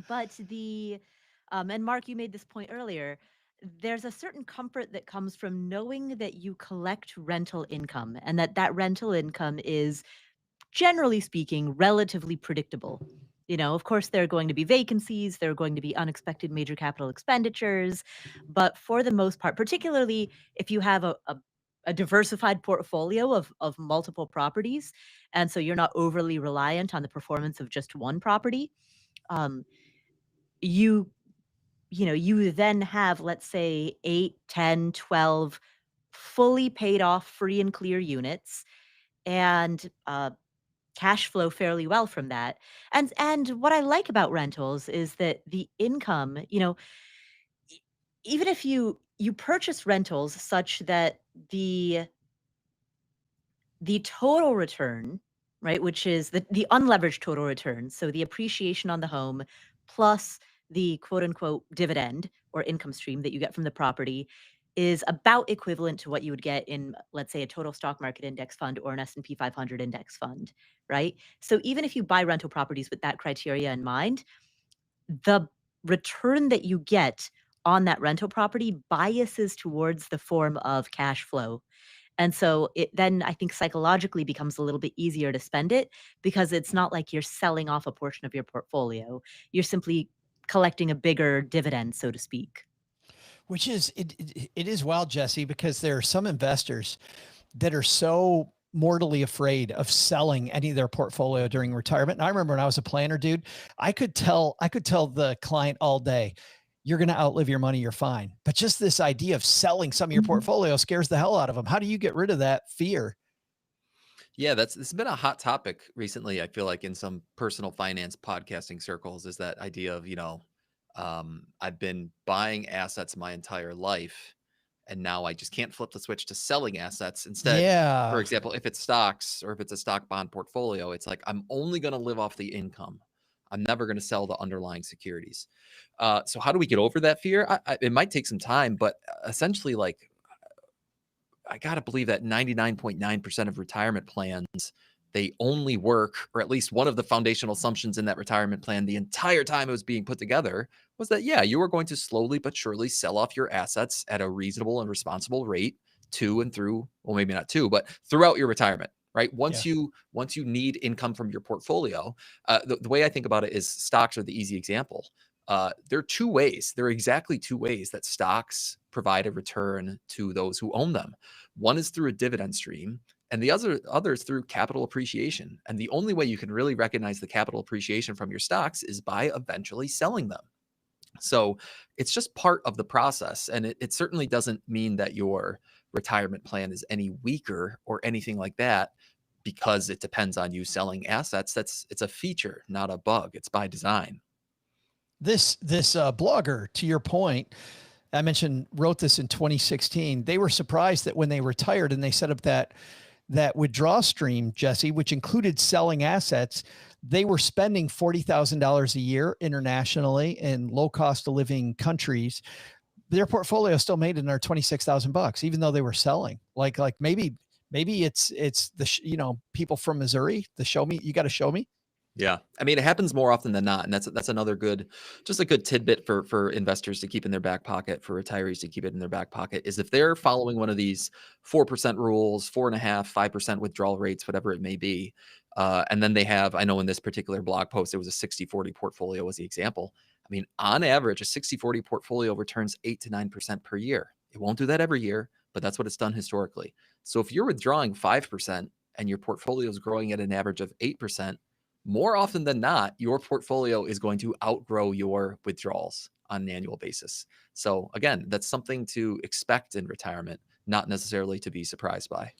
But and Mark, you made this point earlier. There's a certain comfort that comes from knowing that you collect rental income and that rental income is, generally speaking, relatively predictable. Of course, there are going to be vacancies, there are going to be unexpected major capital expenditures, but for the most part, particularly if you have a diversified portfolio of multiple properties, and so you're not overly reliant on the performance of just one property, um, you you then have, let's say, 8, 10, 12 fully paid off free and clear units and cash flow fairly well from that. And what I like about rentals is that the income, e- even if you purchase rentals such that the total return, right, which is the unleveraged total return, so the appreciation on the home plus the quote unquote dividend or income stream that you get from the property is about equivalent to what you would get in, let's say, a total stock market index fund or an S&P 500 index fund, right? So even if you buy rental properties with that criteria in mind, the return that you get on that rental property biases towards the form of cash flow. And so it then, I think, psychologically becomes a little bit easier to spend it because it's not like you're selling off a portion of your portfolio. You're simply collecting a bigger dividend, so to speak. Which is, it is wild, Jesse, because there are some investors that are so mortally afraid of selling any of their portfolio during retirement. And I remember when I was a planner, dude, I could tell the client all day, you're going to outlive your money. You're fine. But just this idea of selling some of your portfolio scares the hell out of them. How do you get rid of that fear? Yeah, it's been a hot topic recently. I feel like in some personal finance podcasting circles is that idea of, I've been buying assets my entire life, and now I just can't flip the switch to selling assets. Instead, for Yeah. example, if it's stocks or if it's a stock bond portfolio, it's like I'm only going to live off the income. I'm never going to sell the underlying securities. So how do we get over that fear? It might take some time, but essentially, like, I got to believe that 99.9% of retirement plans, they only work, or at least one of the foundational assumptions in that retirement plan the entire time it was being put together was that, yeah, you were going to slowly but surely sell off your assets at a reasonable and responsible rate to and through, well, maybe not to, but throughout your retirement, right? Once you need income from your portfolio, the way I think about it is stocks are the easy example. There are two ways. There are exactly two ways that stocks provide a return to those who own them. One is through a dividend stream, and the other is through capital appreciation. And the only way you can really recognize the capital appreciation from your stocks is by eventually selling them. So it's just part of the process. And it certainly doesn't mean that your retirement plan is any weaker or anything like that because it depends on you selling assets. It's a feature, not a bug. It's by design. This blogger, to your point, I mentioned, wrote this in 2016. They were surprised that when they retired and they set up that withdrawal stream, Jesse, which included selling assets, they were spending $40,000 a year internationally in low cost of living countries. Their portfolio still made it in our $26,000, even though they were selling. Like maybe it's the people from Missouri. You got to show me. Yeah. I mean, it happens more often than not. And that's another just a good tidbit for investors to keep in their back pocket, for retirees to keep it in their back pocket, is if they're following one of these 4% rules, 4.5%, 5% withdrawal rates, whatever it may be. And then they have, I know in this particular blog post, it was a 60-40 portfolio as the example. I mean, on average, a 60-40 portfolio returns 8 to 9% per year. It won't do that every year, but that's what it's done historically. So if you're withdrawing 5% and your portfolio is growing at an average of 8%, more often than not, your portfolio is going to outgrow your withdrawals on an annual basis. So again, that's something to expect in retirement, not necessarily to be surprised by.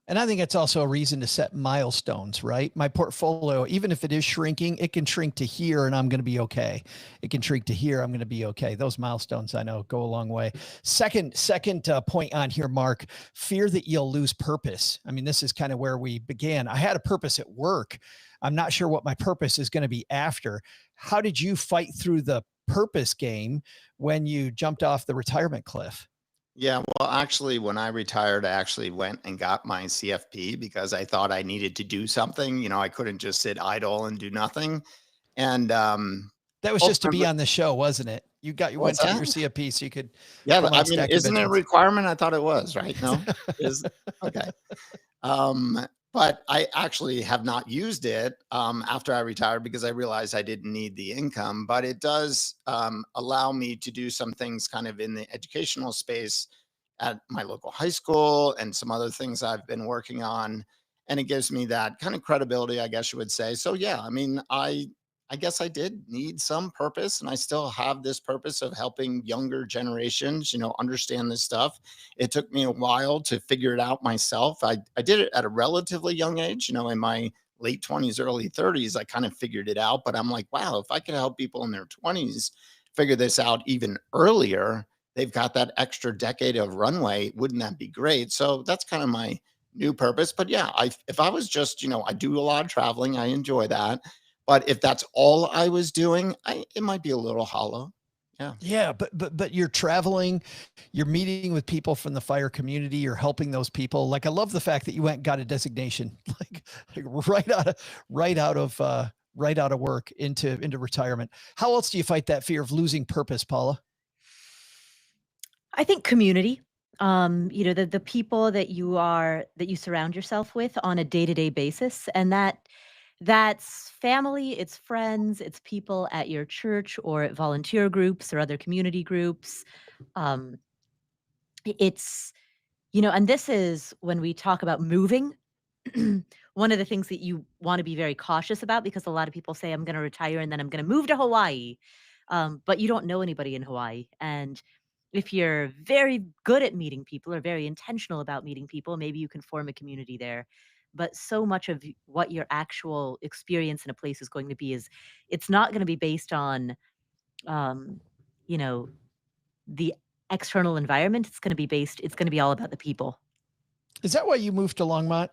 And I think it's also a reason to set milestones, right? My portfolio, even if it is shrinking, it can shrink to here and I'm going to be okay. It can shrink to here. I'm going to be okay. Those milestones, I know, go a long way. Second point on here, Mark, fear that you'll lose purpose. I mean, this is kind of where we began. I had a purpose at work. I'm not sure what my purpose is going to be after. How did you fight through the purpose game when you jumped off the retirement cliff? Yeah, well, actually, when I retired, I actually went and got my CFP because I thought I needed to do something. You know, I couldn't just sit idle and do nothing. And that was just to be on the show, wasn't it? You went to your CFP so you could. Yeah, I mean, isn't it a requirement? I thought it was, right? No, okay. But I actually have not used it after I retired because I realized I didn't need the income. But it does allow me to do some things kind of in the educational space at my local high school and some other things I've been working on. And it gives me that kind of credibility, I guess you would say. So, yeah, I mean, I guess I did need some purpose, and I still have this purpose of helping younger generations, understand this stuff. It took me a while to figure it out myself. I did it at a relatively young age, in my late 20s, early 30s, I kind of figured it out. But I'm like, wow, if I could help people in their 20s figure this out even earlier, they've got that extra decade of runway. Wouldn't that be great? So that's kind of my new purpose. But yeah, if I was just, I do a lot of traveling. I enjoy that. But if that's all I was doing, it might be a little hollow. Yeah. Yeah, but you're traveling, you're meeting with people from the fire community, you're helping those people. Like I love the fact that you went and got a designation, like right out of work into retirement. How else do you fight that fear of losing purpose, Paula? I think community. The people that you surround yourself with on a day-to-day basis, and that's family, it's friends, it's people at your church or at volunteer groups or other community groups. Um, it's and this is when we talk about moving. One of the things that you want to be very cautious about, because a lot of people say, I'm going to retire and then I'm going to move to Hawaii. But you don't know anybody in Hawaii. And if you're very good at meeting people or very intentional about meeting people, maybe you can form a community there. But so much of what your actual experience in a place is going to be is it's not going to be based on, um, you know, the external environment. It's going to be all about the people. Is that why you moved to Longmont,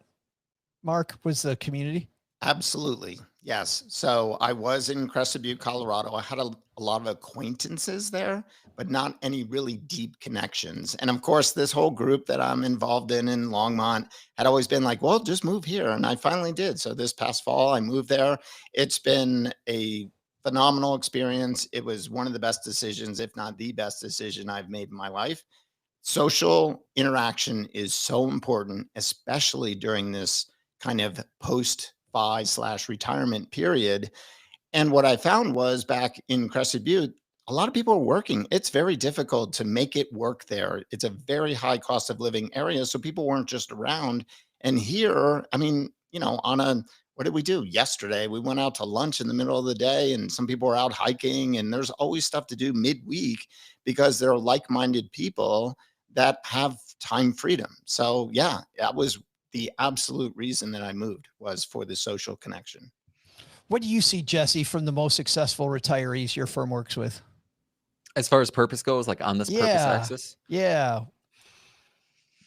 Mark, was the community? Absolutely. Yes. So I was in Crested Butte, Colorado. I had a lot of acquaintances there, but not any really deep connections. And of course, this whole group that I'm involved in Longmont had always been like, well, just move here. And I finally did. So this past fall, I moved there. It's been a phenomenal experience. It was one of the best decisions, if not the best decision I've made in my life. Social interaction is so important, especially during this kind of post-fi/retirement period. And what I found was back in Crested Butte, a lot of people are working. It's very difficult to make it work there. It's a very high cost of living area. So people weren't just around. And here, I mean, what did we do yesterday? We went out to lunch in the middle of the day, and some people were out hiking, and there's always stuff to do midweek because there are like-minded people that have time freedom. So yeah, that was the absolute reason that I moved, was for the social connection. What do you see, Jesse, from the most successful retirees your firm works with? As far as purpose goes, like on this purpose axis? Yeah.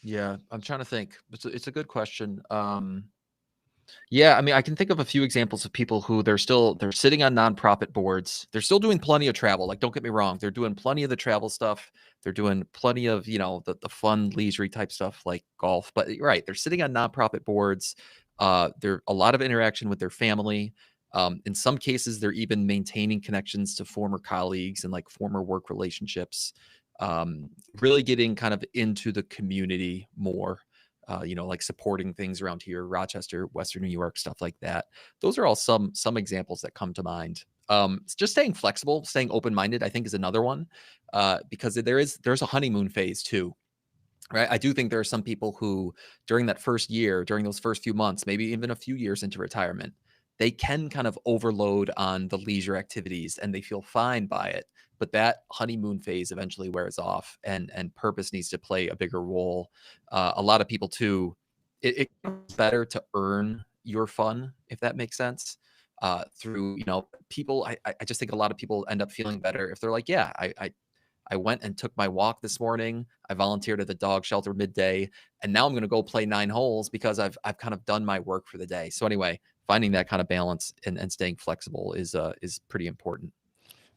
Yeah, I'm trying to think. It's a good question. Yeah, I mean, I can think of a few examples of people who they're sitting on nonprofit boards. They're still doing plenty of travel. Like, don't get me wrong. They're doing plenty of the travel stuff. They're doing plenty of, the fun leisure type stuff like golf. But you're right, they're sitting on nonprofit boards. There a lot of interaction with their family. In some cases, they're even maintaining connections to former colleagues and like former work relationships. Really getting kind of into the community more. Like supporting things around here, Rochester, Western New York, stuff like that. Those are all some examples that come to mind. Just staying flexible, staying open-minded, I think is another one, because there's a honeymoon phase too, right? I do think there are some people who during that first year, during those first few months, maybe even a few years into retirement, they can kind of overload on the leisure activities and they feel fine by it. But that honeymoon phase eventually wears off, and purpose needs to play a bigger role. A lot of people too, it's better to earn your fun, if that makes sense. Through people, I just think a lot of people end up feeling better if they're like, yeah, I went and took my walk this morning. I volunteered at the dog shelter midday, and now I'm going to go play 9 holes because I've kind of done my work for the day. So anyway, finding that kind of balance and staying flexible is pretty important.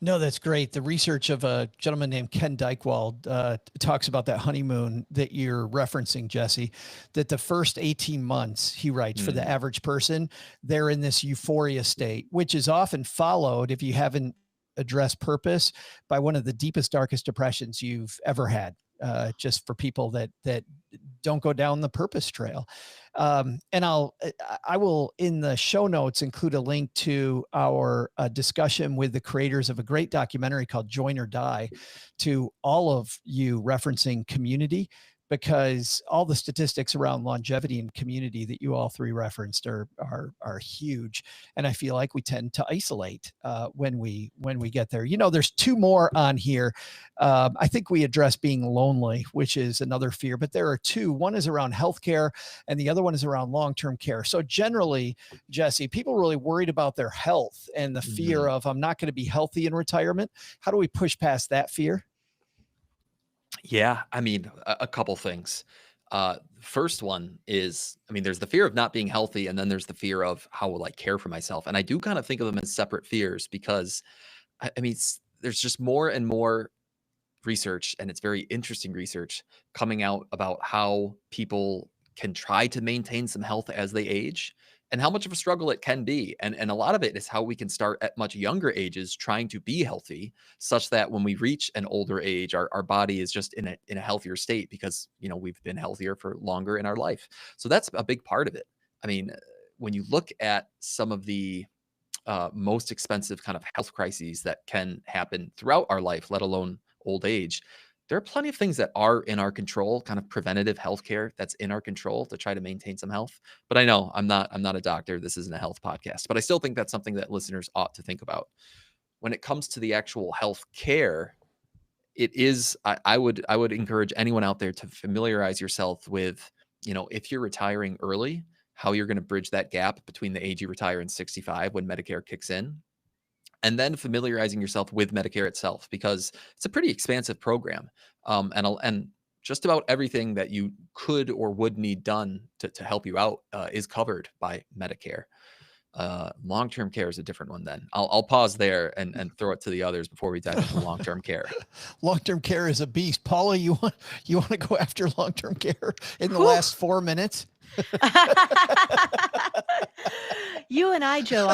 No, that's great. The research of a gentleman named Ken Dykewald talks about that honeymoon that you're referencing, Jesse, that the first 18 months, he writes, for the average person, they're in this euphoria state, which is often followed, if you haven't addressed purpose, by one of the deepest, darkest depressions you've ever had. Just for people that don't go down the purpose trail. And I will in the show notes include a link to our discussion with the creators of a great documentary called Join or Die, to all of you referencing community, because all the statistics around longevity and community that you all three referenced are huge. And I feel like we tend to isolate when we get there. There's 2 more on here. I think we address being lonely, which is another fear, but there are 2. One is around healthcare and the other one is around long-term care. So generally, Jesse, people are really worried about their health and the fear of, I'm not going to be healthy in retirement. How do we push past that fear? Yeah, I mean, a couple things. First one is, I mean, there's the fear of not being healthy, and then there's the fear of how will I care for myself. And I do kind of think of them as separate fears because, I mean, there's just more and more research, and it's very interesting research coming out about how people can try to maintain some health as they age and how much of a struggle it can be. And a lot of it is how we can start at much younger ages trying to be healthy, such that when we reach an older age, our body is just in a healthier state because, you know, we've been healthier for longer in our life. So that's a big part of it. I mean, when you look at some of the most expensive kind of health crises that can happen throughout our life, let alone old age, there are plenty of things that are in our control, kind of preventative healthcare that's in our control to try to maintain some health. But I know I'm not a doctor. This isn't a health podcast, but I still think that's something that listeners ought to think about. When it comes to the actual health care, it is, I would encourage anyone out there to familiarize yourself with, you know, if you're retiring early, how you're going to bridge that gap between the age you retire and 65 when Medicare kicks in. And then familiarizing yourself with Medicare itself, because it's a pretty expansive program. And just about everything that you could or would need done to help you out is covered by Medicare. Long-term care is a different one. Then I'll pause there and throw it to the others before we dive into long-term care. Long-term care is a beast. Paula, you want to go after long-term care in the last 4 minutes? You and I, Joe,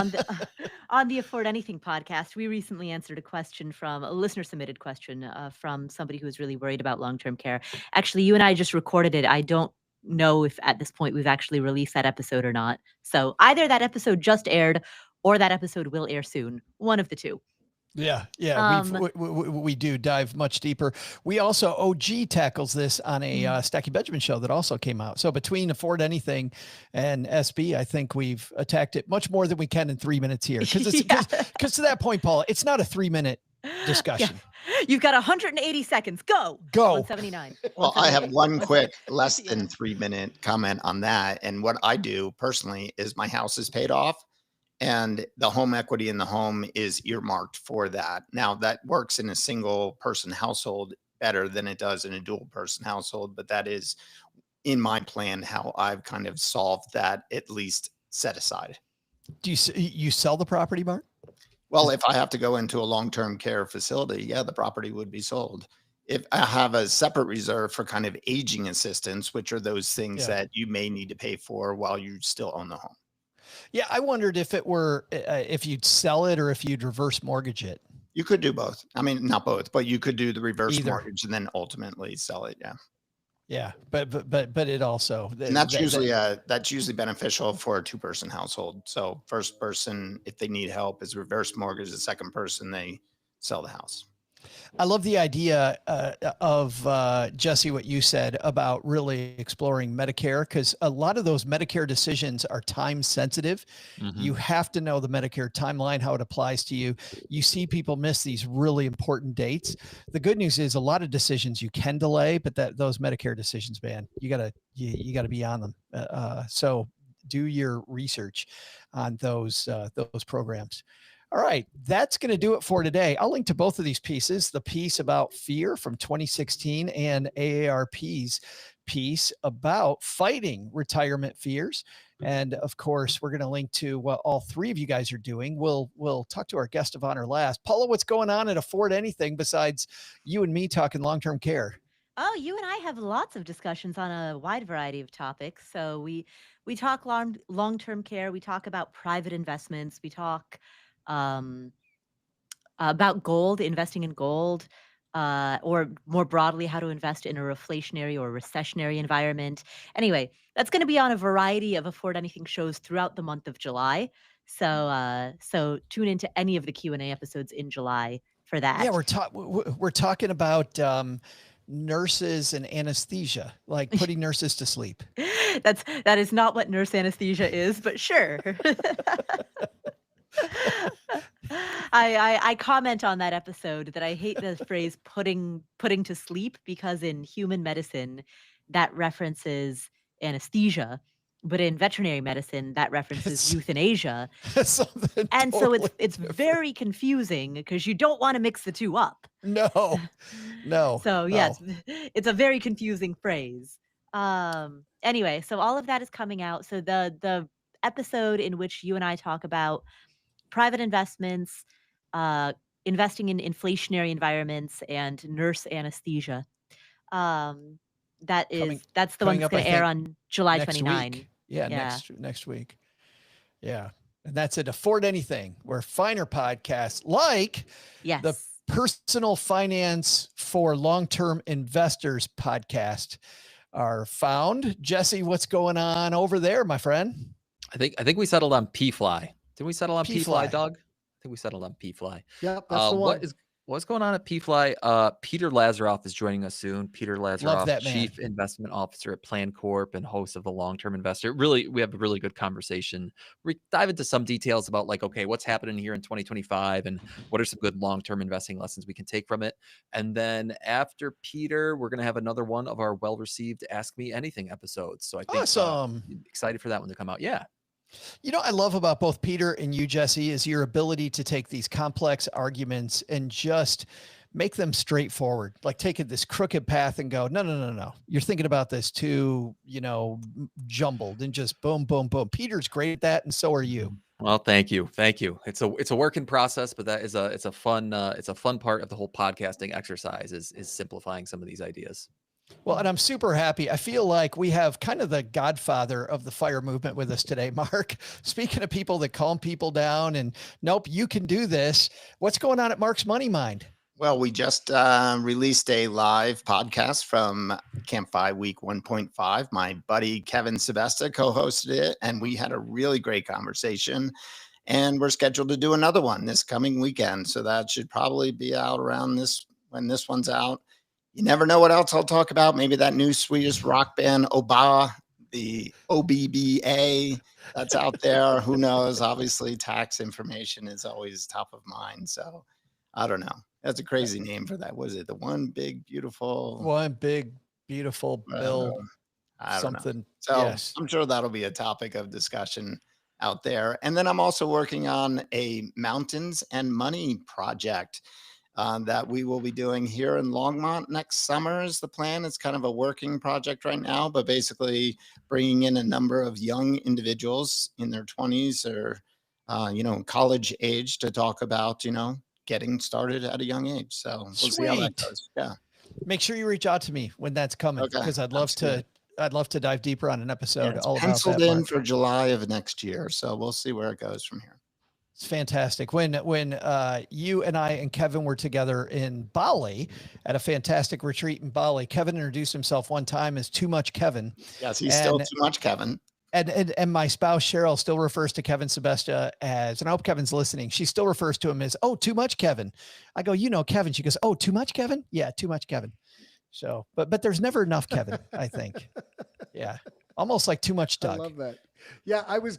on the Afford Anything podcast, we recently answered a question from a listener submitted question from somebody who was really worried about long-term care. Actually, you and I just recorded it. I don't know if at this point we've actually released that episode or not. So either that episode just aired or that episode will air soon. One of the two. Yeah. We do dive much deeper. We also, OG tackles this on a Stacking Benjamin show that also came out. So between Afford Anything and SB, I think we've attacked it much more than we can in 3 minutes here. Because to that point, Paula, it's not a 3-minute discussion. Yeah. You've got 180 seconds. Go. 179. Well, I have one quick less than 3-minute comment on that. And what I do personally is my house is paid off, and the home equity in the home is earmarked for that. Now, that works in a single person household better than it does in a dual person household, but that is in my plan how I've kind of solved that, at least set aside. Do you sell the property, Mark? Well, if I have to go into a long-term care facility, yeah, the property would be sold. If I have a separate reserve for kind of aging assistance, which are those things that you may need to pay for while you still own the home. Yeah, I wondered if it were, if you'd sell it or if you'd reverse mortgage it. You could do both. I mean, not both, but you could do the reverse mortgage and then ultimately sell it. Yeah. Yeah, but it also, and that's usually beneficial for a 2-person household. So first person, if they need help, is reverse mortgage. The second person, they sell the house. I love the idea of Jesse, what you said about really exploring Medicare, because a lot of those Medicare decisions are time sensitive. Mm-hmm. You have to know the Medicare timeline, how it applies to you. You see people miss these really important dates. The good news is a lot of decisions you can delay, but those Medicare decisions, man, you gotta be on them. So do your research on those programs. All right, that's going to do it for today. I'll link to both of these pieces, the piece about fear from 2016 and AARP's piece about fighting retirement fears. And of course, we're going to link to what all three of you guys are doing. We'll talk to our guest of honor last. Paula, what's going on at Afford Anything besides you and me talking long-term care? Oh, you and I have lots of discussions on a wide variety of topics. So we talk long-term care. We talk about private investments. We talk about gold, investing in gold, or more broadly, how to invest in a reflationary or recessionary environment. Anyway, that's going to be on a variety of Afford Anything shows throughout the month of July. So tune into any of the Q&A episodes in July for that. Yeah, we're talking about nurses and anesthesia, like putting nurses to sleep. That is not what nurse anesthesia is, but sure. I comment on that episode that I hate the phrase putting to sleep, because in human medicine that references anesthesia, but in veterinary medicine that references euthanasia. And totally so it's very confusing because you don't want to mix the two up. No. So yes, it's a very confusing phrase. Anyway, so all of that is coming out. So the episode in which you and I talk about private investments, uh, investing in inflationary environments, and nurse anesthesia. Um, Coming that's the one coming that's up, I going to air think, on July next 29. week. Yeah, Yeah. next week. Yeah. And that's at Afford Anything, where finer podcasts like Yes. the Personal Finance for Long-Term Investors podcast are found. Jesse, what's going on over there, my friend? I think we settled on P-Fly. Did we settle on P-Fly. P-Fly, Doug? I think we settled on P-Fly. Yep, that's the one. What's going on at P-Fly? Peter Lazaroff is joining us soon. Peter Lazaroff, that man. Chief Investment Officer at Plan Corp and host of The Long-Term Investor. Really, we have a really good conversation. We dive into some details about like, okay, what's happening here in 2025 and what are some good long-term investing lessons we can take from it. And then after Peter, we're going to have another one of our well-received Ask Me Anything episodes. So I think Awesome. excited for that one to come out. Yeah. You know, I love about both Peter and you, Jesse, is your ability to take these complex arguments and just make them straightforward, like taking this crooked path and go, no. You're thinking about this too, jumbled and just boom, boom, boom. Peter's great at that. And so are you. Well, thank you. It's a work in process, but it's a fun part of the whole podcasting exercise is simplifying some of these ideas. Well, and I'm super happy. I feel like we have kind of the godfather of the FIRE movement with us today, Mark. Speaking of people that calm people down and nope, you can do this. What's going on at Mark's Money Mind? Well, we just released a live podcast from Campfire Week 1.5. My buddy Kevin Sebesta co-hosted it, and we had a really great conversation. And we're scheduled to do another one this coming weekend. So that should probably be out around when this one's out. You never know what else I'll talk about. Maybe that new Swedish rock band, the OBBA, that's out there. Who knows? Obviously, tax information is always top of mind. So I don't know. That's a crazy name for that. Was it the One Big Beautiful Bill? I don't know. Something. So yes. I'm sure that'll be a topic of discussion out there. And then I'm also working on a Mountains and Money project that we will be doing here in Longmont next summer is the plan. It's kind of a working project right now, but basically bringing in a number of young individuals in their 20s or, college age to talk about, getting started at a young age. So we'll see how that goes. Yeah. Make sure you reach out to me when that's coming because I'd love to dive deeper on an episode. All penciled in for July of next year. So we'll see where it goes from here. It's fantastic. When you and I and Kevin were together in Bali at a fantastic retreat in Bali, Kevin introduced himself one time as Too Much Kevin. Yes, he's still Too Much Kevin. And my spouse, Cheryl, still refers to Kevin Sebesta as, and I hope Kevin's listening, she still refers to him as, oh, Too Much Kevin. I go, Kevin. She goes, oh, Too Much Kevin? Yeah, Too Much Kevin. So, but there's never enough Kevin, I think. Yeah. Almost like too much Doug. I love that. Yeah, I was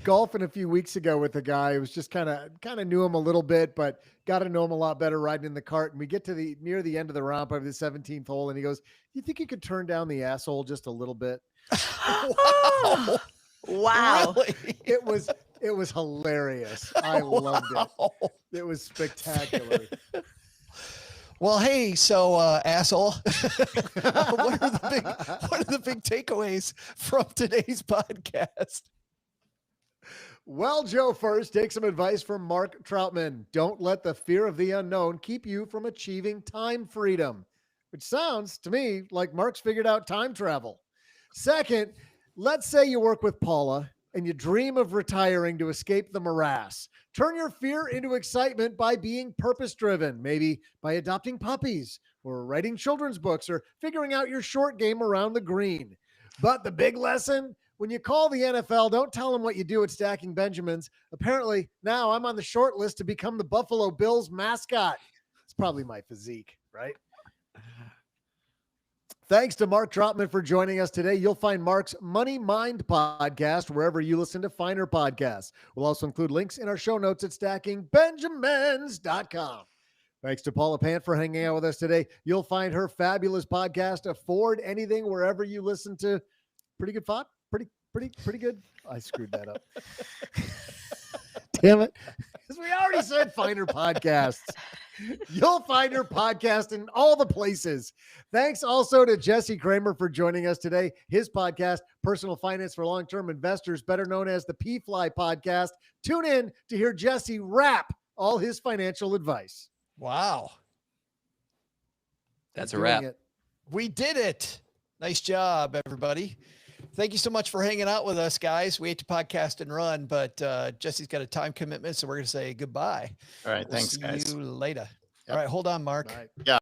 golfing a few weeks ago with a guy who was just kind of knew him a little bit, but got to know him a lot better riding in the cart. And we get to near the end of the round over the 17th hole, and he goes, "You think you could turn down the asshole just a little bit?" Wow. Really? It was hilarious. I loved it. It was spectacular. Well, hey, so asshole, what are the big takeaways from today's podcast? Well, Joe, first, take some advice from Mark Trautman. Don't let the fear of the unknown keep you from achieving time freedom, which sounds to me like Mark's figured out time travel. Second, let's say you work with Paula and you dream of retiring to escape the morass. Turn your fear into excitement by being purpose-driven, maybe by adopting puppies or writing children's books or figuring out your short game around the green. But the big lesson, when you call the NFL, don't tell them what you do at Stacking Benjamins. Apparently, now I'm on the short list to become the Buffalo Bills mascot. It's probably my physique, right? Thanks to Mark Trautman for joining us today. You'll find Mark's Money Mind podcast wherever you listen to finer podcasts. We'll also include links in our show notes at stackingbenjamins.com. Thanks to Paula Pant for hanging out with us today. You'll find her fabulous podcast, Afford Anything, wherever you listen to pretty good fun. Pretty good. I screwed that up. Damn it. Because we already said finer podcasts. You'll find your podcast in all the places. Thanks also to Jesse Cramer for joining us today. His podcast, Personal Finance for Long-Term Investors, better known as the P-Fly Podcast. Tune in to hear Jesse wrap all his financial advice. Wow. That's a Doing wrap. it. We did it. Nice job, everybody. Thank you so much for hanging out with us, guys. We hate to podcast and run, but Jesse's got a time commitment, so we're going to say goodbye. All right. We'll Thanks, see guys. you later. Yep. All right, hold on, Mark. Bye. Yeah.